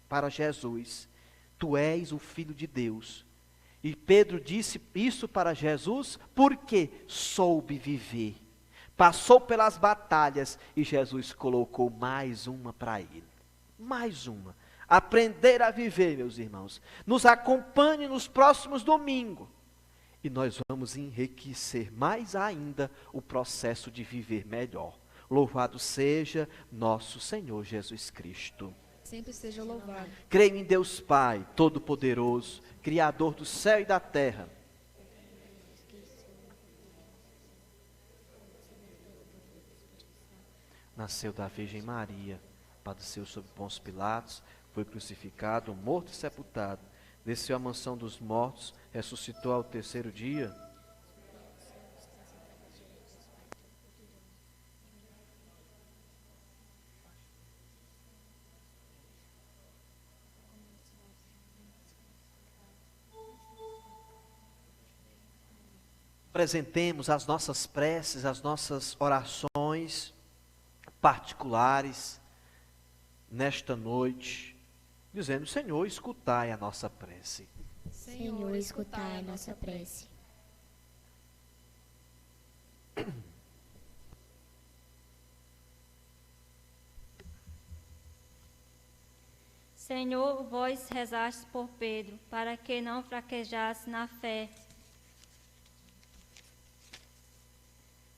para Jesus, tu és o Filho de Deus. E Pedro disse isso para Jesus porque soube viver. Passou pelas batalhas e Jesus colocou mais uma para ele. Mais uma. Aprender a viver, meus irmãos. Nos acompanhe nos próximos domingos. E nós vamos enriquecer mais ainda o processo de viver melhor. Louvado seja nosso Senhor Jesus Cristo. Sempre seja louvado. Creio em Deus Pai, Todo-Poderoso, Criador do céu e da terra. Nasceu da Virgem Maria, padeceu sob Pôncio Pilatos, foi crucificado, morto e sepultado, desceu à mansão dos mortos, ressuscitou ao terceiro dia. Apresentemos as nossas preces, as nossas orações particulares nesta noite, dizendo, Senhor, escutai a nossa prece. Senhor, escutai a nossa prece. Senhor, vós rezastes por Pedro, para que não fraquejasse na fé.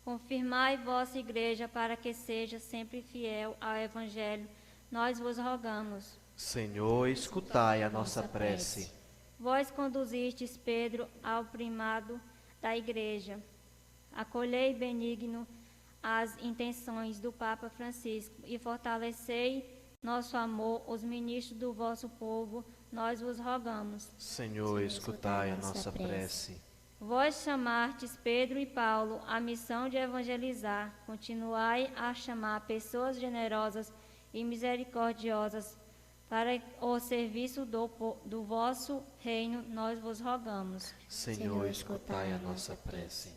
Confirmai vossa igreja para que seja sempre fiel ao Evangelho. Nós vos rogamos. Senhor, escutai a nossa prece. Vós conduzistes Pedro ao primado da igreja. Acolhei benigno as intenções do Papa Francisco e fortalecei nosso amor, os ministros do vosso povo. Nós vos rogamos. Senhor, escutai a nossa prece. Vós chamastes Pedro e Paulo à missão de evangelizar. Continuai a chamar pessoas generosas e misericordiosas para o serviço do vosso reino. Nós vos rogamos. Senhor, escutai a nossa prece.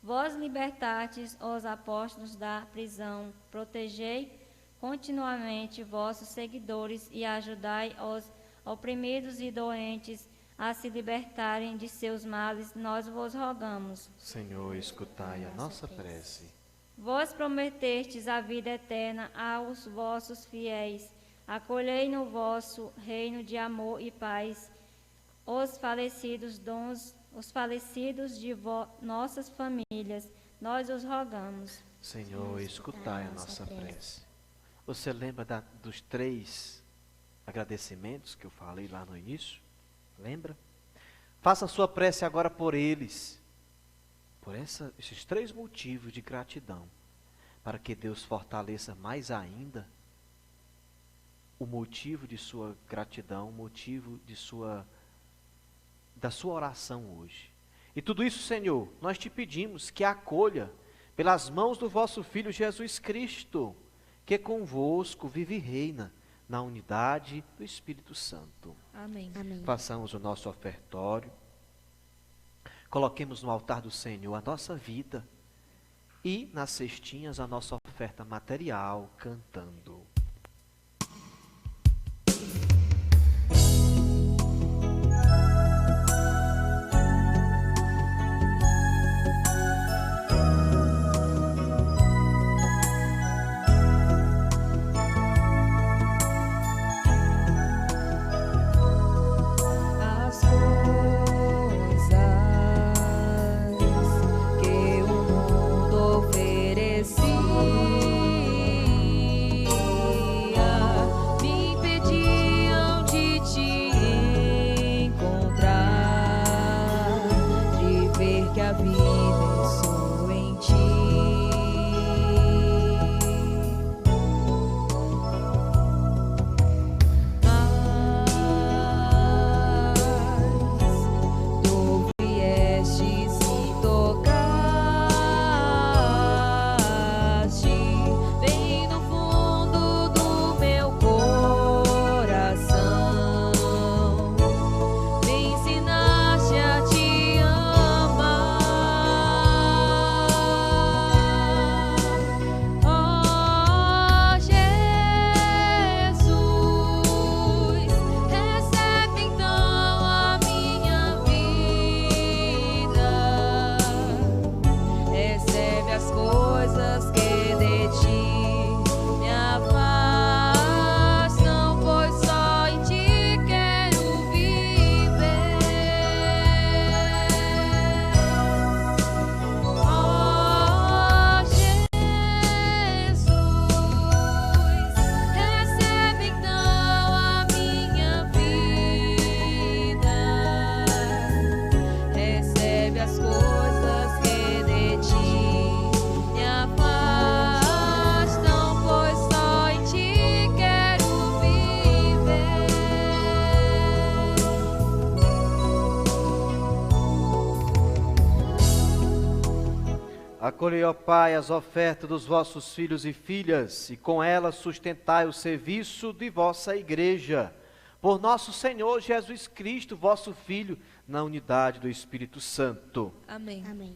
Vós libertastes os apóstolos da prisão. Protegei continuamente vossos seguidores e ajudai os oprimidos e doentes a se libertarem de seus males. Nós vos rogamos. Senhor, escutai a nossa prece. Vós prometestes a vida eterna aos vossos fiéis. Acolhei no vosso reino de amor e paz os falecidos de nossas famílias. Nós os rogamos. Senhor, escutai a nossa prece. Você lembra dos 3 agradecimentos que eu falei lá no início? Lembra? Faça a sua prece agora por eles. Por esses 3 motivos de gratidão. Para que Deus fortaleça mais ainda o motivo de sua gratidão, o motivo da sua oração hoje. E tudo isso, Senhor, nós te pedimos que acolha pelas mãos do vosso Filho Jesus Cristo, que convosco vive e reina na unidade do Espírito Santo. Amém. Amém. Façamos o nosso ofertório. Coloquemos no altar do Senhor a nossa vida. e nas cestinhas a nossa oferta material, cantando. Acolhei, ó Pai, as ofertas dos vossos filhos e filhas, e com elas sustentai o serviço de vossa igreja. Por nosso Senhor Jesus Cristo, vosso Filho, na unidade do Espírito Santo. Amém. Amém.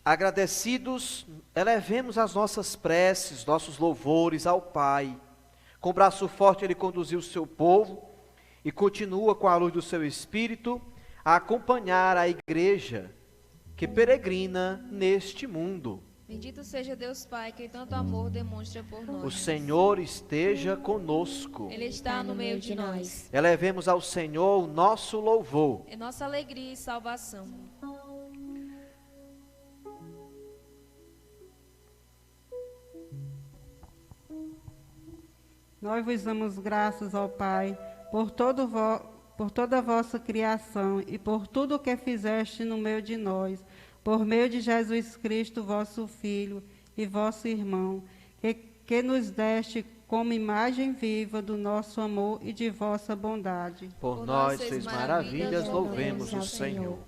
Agradecidos, elevemos as nossas preces, nossos louvores ao Pai. Com braço forte Ele conduziu o seu povo e continua com a luz do seu Espírito a acompanhar a igreja que peregrina neste mundo. Bendito seja Deus Pai, que tanto amor demonstra por nós. O Senhor esteja conosco. Ele está no meio de nós. Elevemos ao Senhor o nosso louvor. É nossa alegria e salvação. Nós vos damos graças, ó Pai, por toda a vossa criação e por tudo o que fizeste no meio de nós, por meio de Jesus Cristo, vosso Filho e vosso irmão, que nos deste como imagem viva do nosso amor e de vossa bondade. Por nós fez maravilhas, louvemos o Senhor.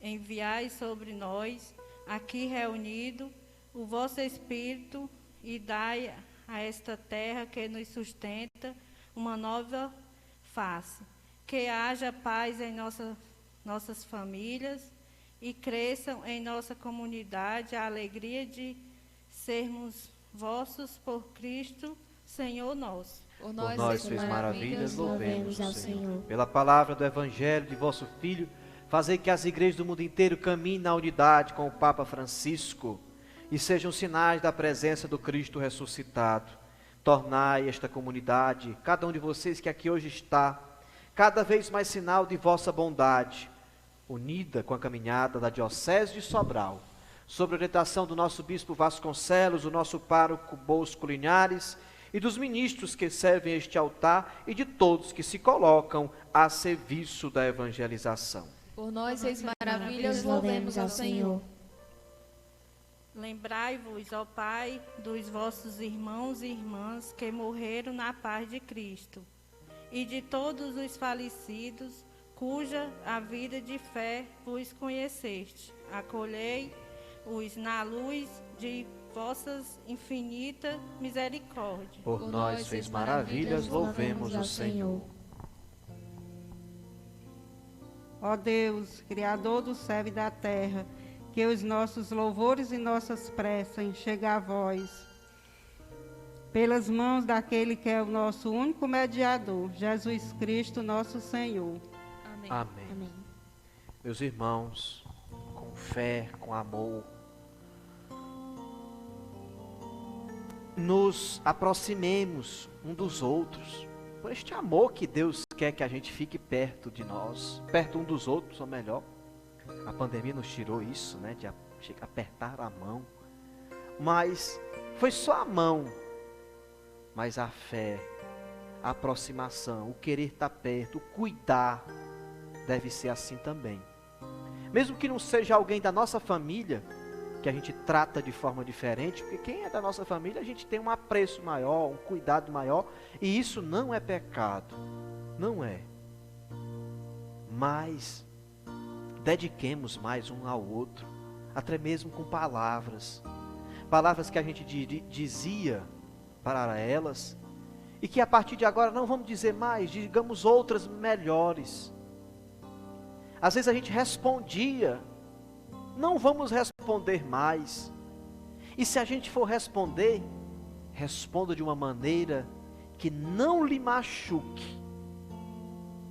Enviai sobre nós, aqui reunido, o vosso Espírito e dai a esta terra que nos sustenta uma nova face. Que haja paz em nossas famílias e cresçam em nossa comunidade a alegria de sermos vossos por Cristo, Senhor nosso. Por nós fez maravilhas, louvemos o Senhor. Pela palavra do Evangelho de vosso Filho, fazei que as igrejas do mundo inteiro caminhem na unidade com o Papa Francisco e sejam sinais da presença do Cristo ressuscitado. Tornai esta comunidade, cada um de vocês que aqui hoje está, cada vez mais sinal de vossa bondade, unida com a caminhada da Diocese de Sobral, sob a orientação do nosso Bispo Vasconcelos, o nosso pároco Bosco Linhares e dos ministros que servem este altar e de todos que se colocam a serviço da evangelização. Por nós fez maravilhas, louvemos ao Senhor. Lembrai-vos, ó Pai, dos vossos irmãos e irmãs que morreram na paz de Cristo, e de todos os falecidos, cuja a vida de fé vos conheceste. Acolhei-os na luz de vossas infinita misericórdia. Por nós fez maravilhas, louvemos o Senhor. ó Deus, Criador do céu e da terra, que os nossos louvores e nossas preces cheguem a vós, pelas mãos daquele que é o nosso único mediador, Jesus Cristo, nosso Senhor. Amém. Amém. Amém. Meus irmãos, com fé, com amor, nos aproximemos um dos outros, por este amor que Deus quer que a gente fique perto de nós, perto um dos outros, ou melhor. A pandemia nos tirou isso, né, de apertar a mão, mas foi só a mão, mas a fé, a aproximação, o querer estar perto, o cuidar, deve ser assim também. Mesmo que não seja alguém da nossa família, que a gente trata de forma diferente, porque quem é da nossa família, a gente tem um apreço maior, um cuidado maior, e isso não é pecado, não é. Mas dediquemos mais um ao outro, até mesmo com palavras que a gente dizia para elas, e que a partir de agora não vamos dizer mais, digamos outras melhores. Às vezes a gente respondia, não vamos responder mais. E se a gente for responder, responda de uma maneira que não lhe machuque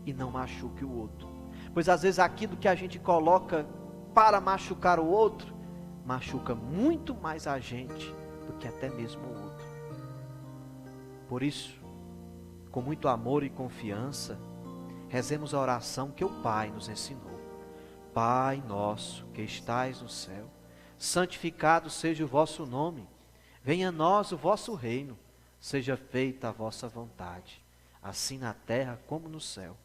e não machuque o outro. Pois às vezes aquilo que a gente coloca para machucar o outro, machuca muito mais a gente do que até mesmo o outro. Por isso, com muito amor e confiança, rezemos a oração que o Pai nos ensinou. Pai nosso que estais no céu, santificado seja o vosso nome. Venha a nós o vosso reino. Seja feita a vossa vontade, assim na terra como no céu.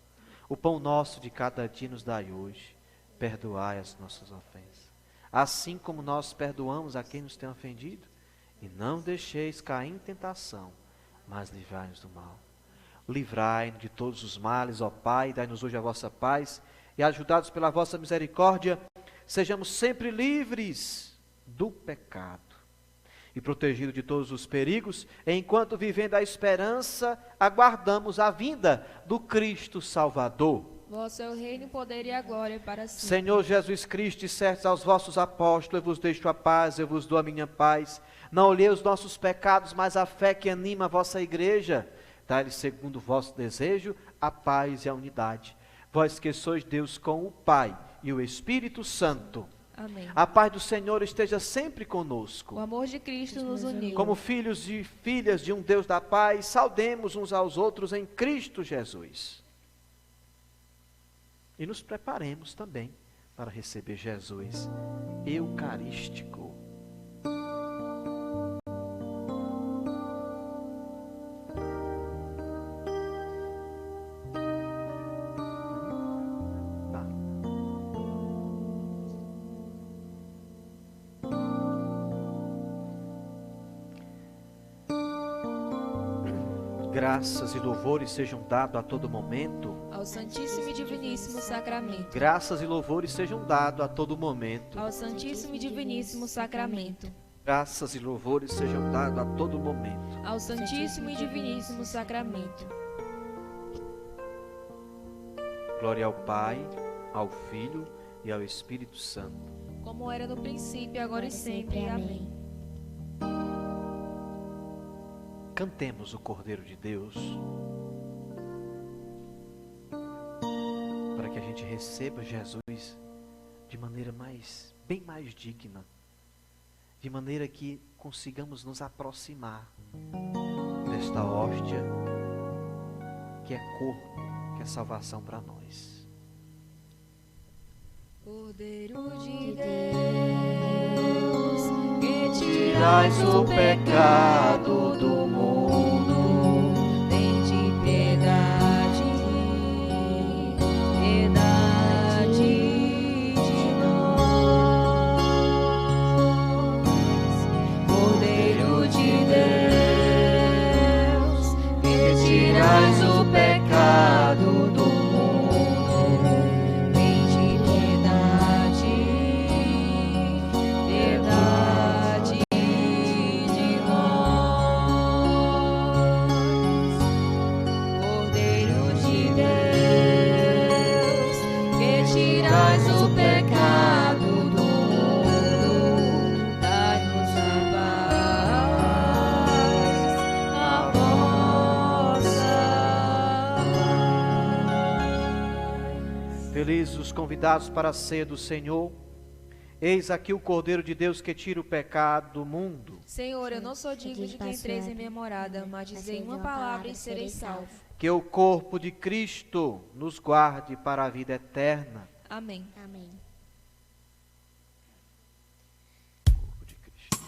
O pão nosso de cada dia nos dai hoje. Perdoai as nossas ofensas, assim como nós perdoamos a quem nos tem ofendido. E não deixeis cair em tentação, mas livrai-nos do mal. Livrai-nos de todos os males, ó Pai, dai-nos hoje a vossa paz, e ajudados pela vossa misericórdia, sejamos sempre livres do pecado e protegidos de todos os perigos, enquanto vivendo a esperança, aguardamos a vinda do Cristo Salvador. Vosso é o reino, o poder e a glória para sempre. Senhor Jesus Cristo, dissestes aos vossos apóstolos: eu vos deixo a paz, eu vos dou a minha paz. Não olhei os nossos pecados, mas a fé que anima a vossa igreja. Dai-lhe, segundo o vosso desejo, a paz e a unidade. Vós que sois Deus com o Pai e o Espírito Santo. Amém. A paz do Senhor esteja sempre conosco. O amor de Cristo nos uniu. Como filhos e filhas de um Deus da paz, saudemos uns aos outros em Cristo Jesus. E nos preparemos também para receber Jesus eucarístico. Graças e louvores sejam dados a todo momento. Ao Santíssimo e Diviníssimo Sacramento. Graças e louvores sejam dados a todo momento. Ao Santíssimo e Diviníssimo Sacramento. Graças e louvores sejam dados a todo momento. Ao Santíssimo e Diviníssimo Sacramento. Glória ao Pai, ao Filho e ao Espírito Santo. Como era no princípio, agora e sempre. Amém. Cantemos o Cordeiro de Deus, para que a gente receba Jesus de maneira bem mais digna, de maneira que consigamos nos aproximar desta hóstia que é corpo, que é salvação para nós. Cordeiro de Deus, que Tirais o pecado do mundo, tende piedade, piedade de nós. Cordeiro de Deus, que tirais o pecado do mundo, tende piedade, piedade de nós. tirais o pecado do mundo, dai-nos a vossa paz. Felizes os convidados para a ceia do Senhor. Eis aqui o Cordeiro de Deus que tira o pecado do mundo. Senhor, eu não sou digno de que entreis em minha morada, mas dizei uma palavra e serei salvo. Que o corpo de Cristo nos guarde para a vida eterna. Amém. Amém. Corpo de Cristo.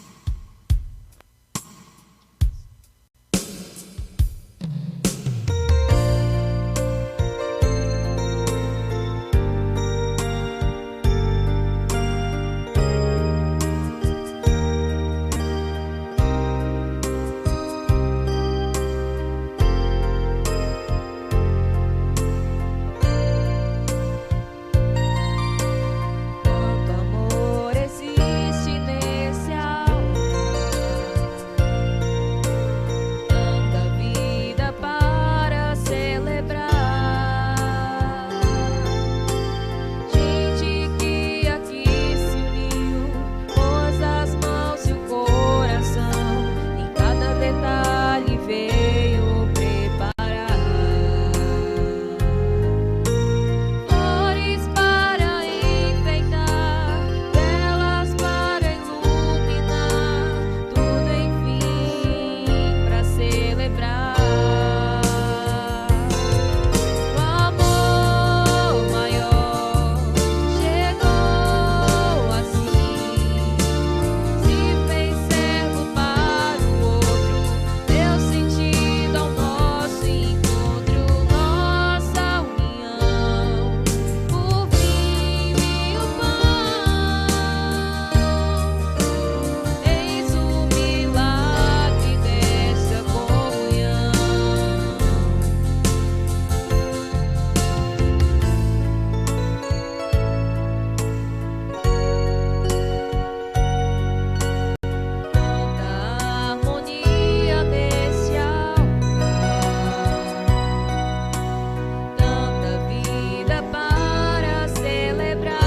Quanto amor existe nesse altar, tanta vida para celebrar. Gente que aqui se uniu, pôs as mãos e o coração, em cada detalhe veio preparar. Flores para enfeitar, velas para iluminar, tudo enfim para celebrar. O amor maior chegou assim, se fez servo para o outro, deu sentido ao nosso encontro, nossa união, o vinho e o pão. Eis o milagre desta comunhão. Tanta harmonia nesse altar, tanta vida para celebrar.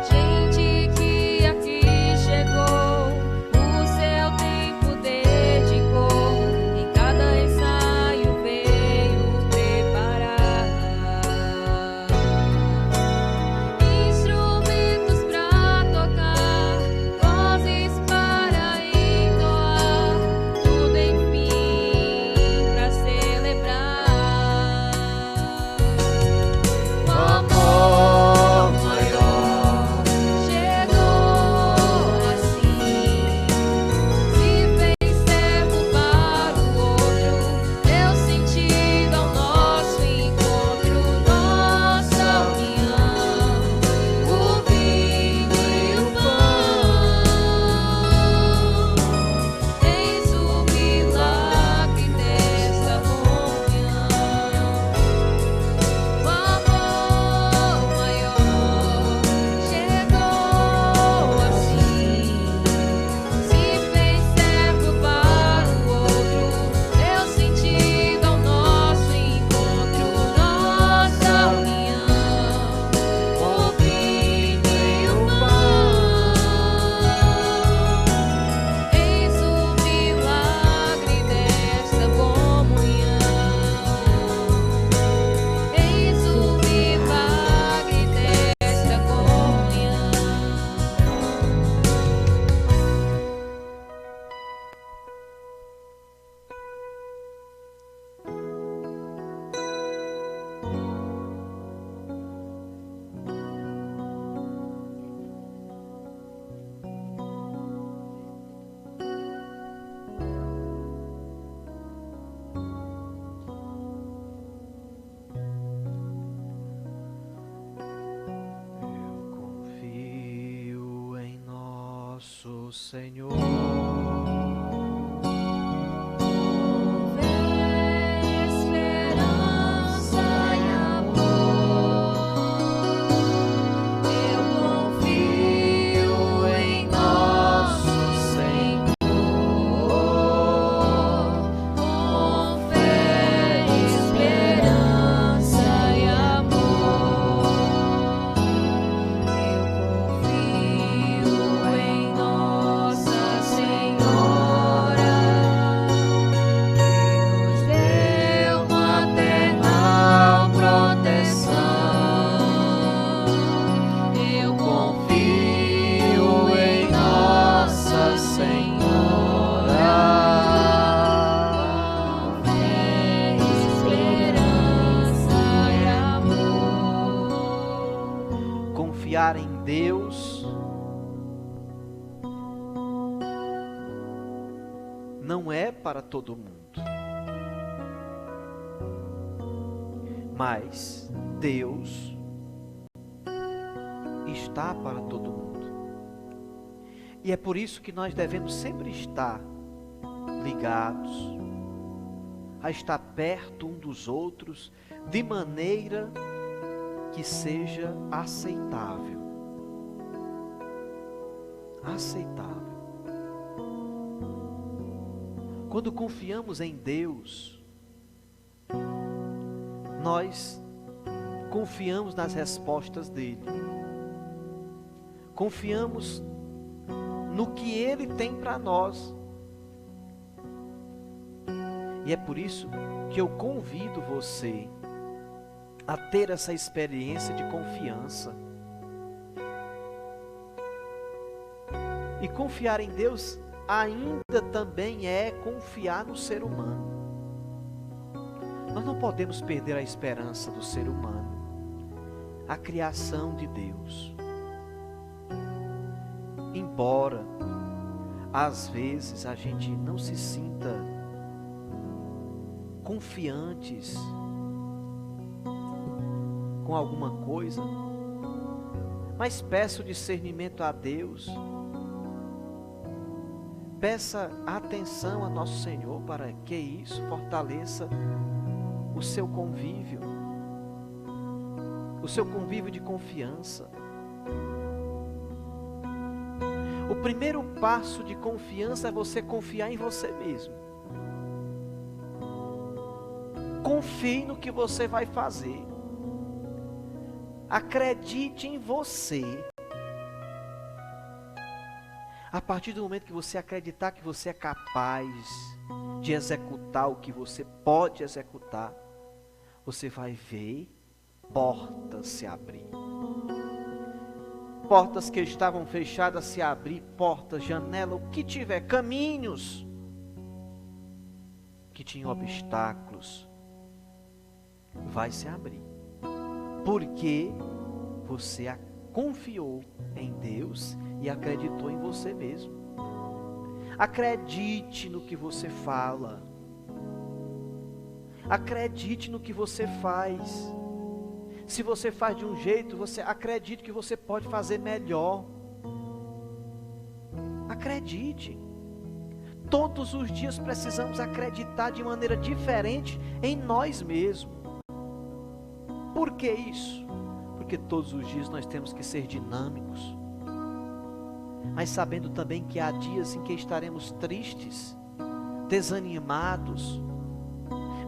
Gente que aqui chegou, o seu tempo dedicou, em cada ensaio veio preparar. Instrumentos pra tocar, vozes para entoar, tudo enfim pra celebrar. O amor maior chegou assim, se fez servo para o outro, deu sentido ao nosso encontro, nossa união, o vinho e o pão. Eis o milagre desta comunhão. O amor maior chegou assim, se fez servo para o outro, deu sentido ao nosso encontro, nossa união, o vinho e o pão. Eis o milagre desta comunhão. Eis o milagre desta comunhão. Eu confio em nosso Senhor. Esperança e amor, eu confio em nosso Senhor. Com fé, esperança confiar em Deus não é para todo mundo, mas Deus está para todo mundo. E é por isso que nós devemos sempre estar ligados, a estar perto um dos outros, de maneira que seja aceitável. Aceitável. Quando confiamos em Deus, nós confiamos nas respostas dele. Confiamos no que ele tem para nós. E é por isso que eu convido você a ter essa experiência de confiança. E confiar em Deus ainda também é confiar no ser humano. Nós não podemos perder a esperança do ser humano, a criação de Deus. Embora às vezes a gente não se sinta confiantes com alguma coisa, mas peça o discernimento a Deus, peça atenção a nosso Senhor para que isso fortaleça o seu convívio de confiança. O primeiro passo de confiança é você confiar em você mesmo. Confie no que você vai fazer. Acredite em você. A partir do momento que você acreditar que você é capaz de executar o que você pode executar, você vai ver portas se abrir. Portas que estavam fechadas se abrir, portas, janela, o que tiver, caminhos que tinham obstáculos, vai se abrir. Porque você confiou em Deus e acreditou em você mesmo. Acredite no que você fala. Acredite no que você faz. Se você faz de um jeito, você acredite que você pode fazer melhor. Acredite. Todos os dias precisamos acreditar de maneira diferente em nós mesmos. Por que isso? Porque todos os dias nós temos que ser dinâmicos. Mas sabendo também que há dias em que estaremos tristes, desanimados.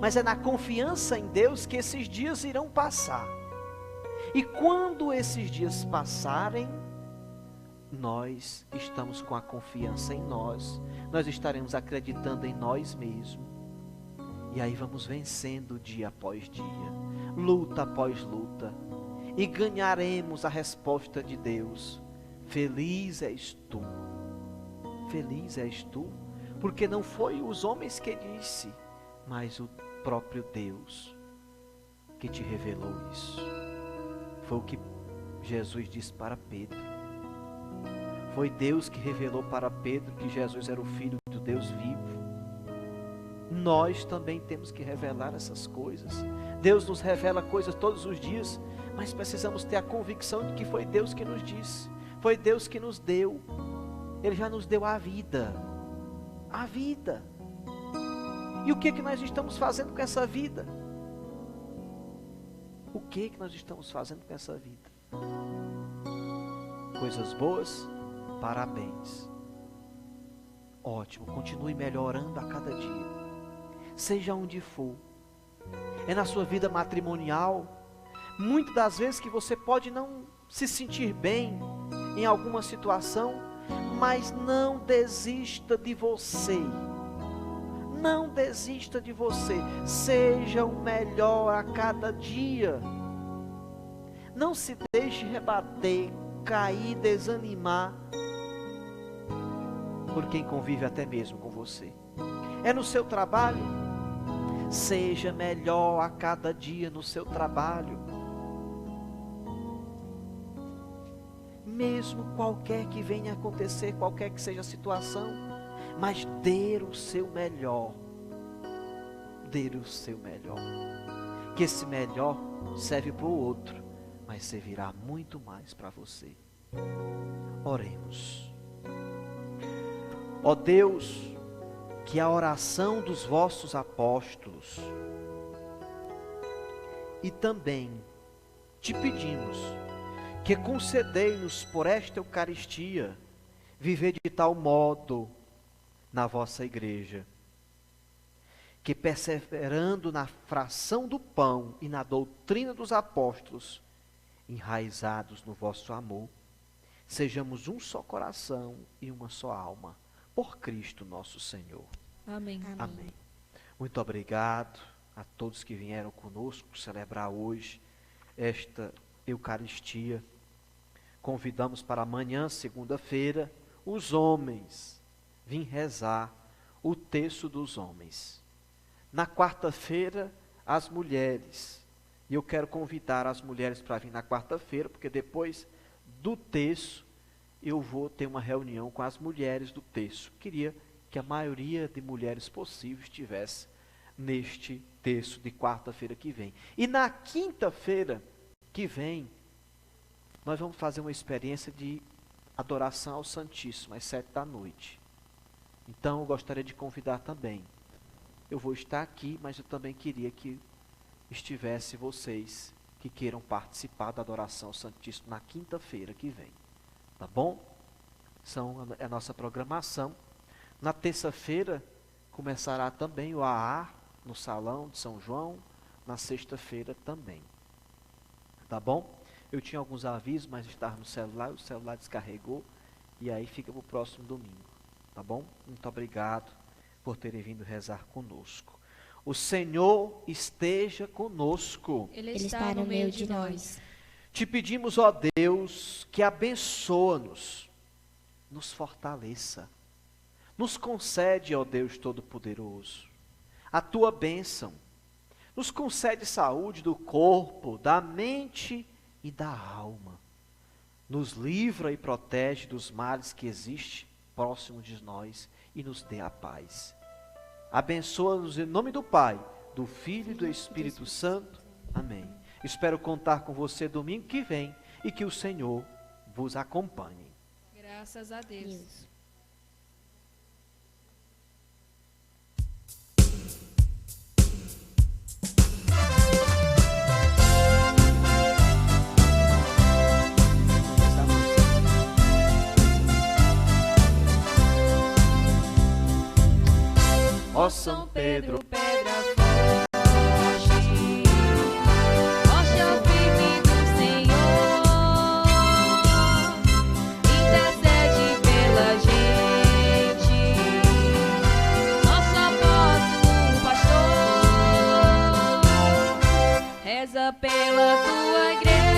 Mas é na confiança em Deus que esses dias irão passar. E quando esses dias passarem, nós estamos com a confiança em nós. Nós estaremos acreditando em nós mesmos. E aí vamos vencendo dia após dia, luta após luta. E ganharemos a resposta de Deus. Feliz és tu. Feliz és tu. Porque não foi os homens que disse, mas o próprio Deus que te revelou isso. Foi o que Jesus disse para Pedro. Foi Deus que revelou para Pedro que Jesus era o Filho do Deus vivo. Nós também temos que revelar essas coisas. Deus nos revela coisas todos os dias, mas precisamos ter a convicção de que foi Deus que nos disse. Foi Deus que nos deu. Ele já nos deu a vida. A vida. E o que nós estamos fazendo com essa vida? O que nós estamos fazendo com essa vida? Coisas boas? Parabéns. Ótimo, continue melhorando a cada dia. Seja onde for. É na sua vida matrimonial. Muitas das vezes que você pode não se sentir bem em alguma situação, mas não desista de você. Não desista de você. Seja o melhor a cada dia. Não se deixe rebater, cair, desanimar por quem convive até mesmo com você. É no seu trabalho. Seja melhor a cada dia no seu trabalho. mesmo qualquer que venha acontecer, qualquer que seja a situação, mas dê o seu melhor. Dê o seu melhor. Que esse melhor serve para o outro, mas servirá muito mais para você. Oremos. Ó Deus, que a oração dos vossos apóstolos, e também te pedimos que concedei-nos por esta Eucaristia viver de tal modo na vossa igreja, que perseverando na fração do pão e na doutrina dos apóstolos, enraizados no vosso amor, sejamos um só coração e uma só alma, por Cristo nosso Senhor. Amém. Amém. Muito obrigado a todos que vieram conosco celebrar hoje esta Eucaristia. Convidamos para amanhã, segunda-feira, os homens vim rezar o terço dos homens. Na quarta-feira, as mulheres. E eu quero convidar as mulheres para vir na quarta-feira, porque depois do terço eu vou ter uma reunião com as mulheres do terço. Queria que a maioria de mulheres possível estivesse neste terço de quarta-feira que vem. E na quinta-feira que vem, nós vamos fazer uma experiência de adoração ao Santíssimo, às 19h. Então, eu gostaria de convidar também. Eu vou estar aqui, mas eu também queria que estivesse vocês que queiram participar da adoração ao Santíssimo na quinta-feira que vem. Tá bom? É a nossa programação. Na terça-feira, começará também o AA no Salão de São João. Na sexta-feira também. Tá bom? Eu tinha alguns avisos, mas estava no celular, o celular descarregou, e aí fica para o próximo domingo, tá bom? Muito obrigado por terem vindo rezar conosco. O Senhor esteja conosco. Ele está no meio de nós. Te pedimos, ó Deus, que abençoa-nos, nos fortaleça, nos concede, ó Deus Todo-Poderoso, a tua bênção, nos concede saúde do corpo, da mente e da alma. Nos livra e protege dos males que existem próximo de nós e nos dê a paz. Abençoa-nos em nome do Pai, do Filho e do Espírito Santo. Amém. Espero contar com você domingo que vem e que o Senhor vos acompanhe. Graças a Deus. Ó São Pedro, pedra forte, rocha firme do Senhor, intercede pela gente, nosso apóstolo pastor, reza pela tua igreja.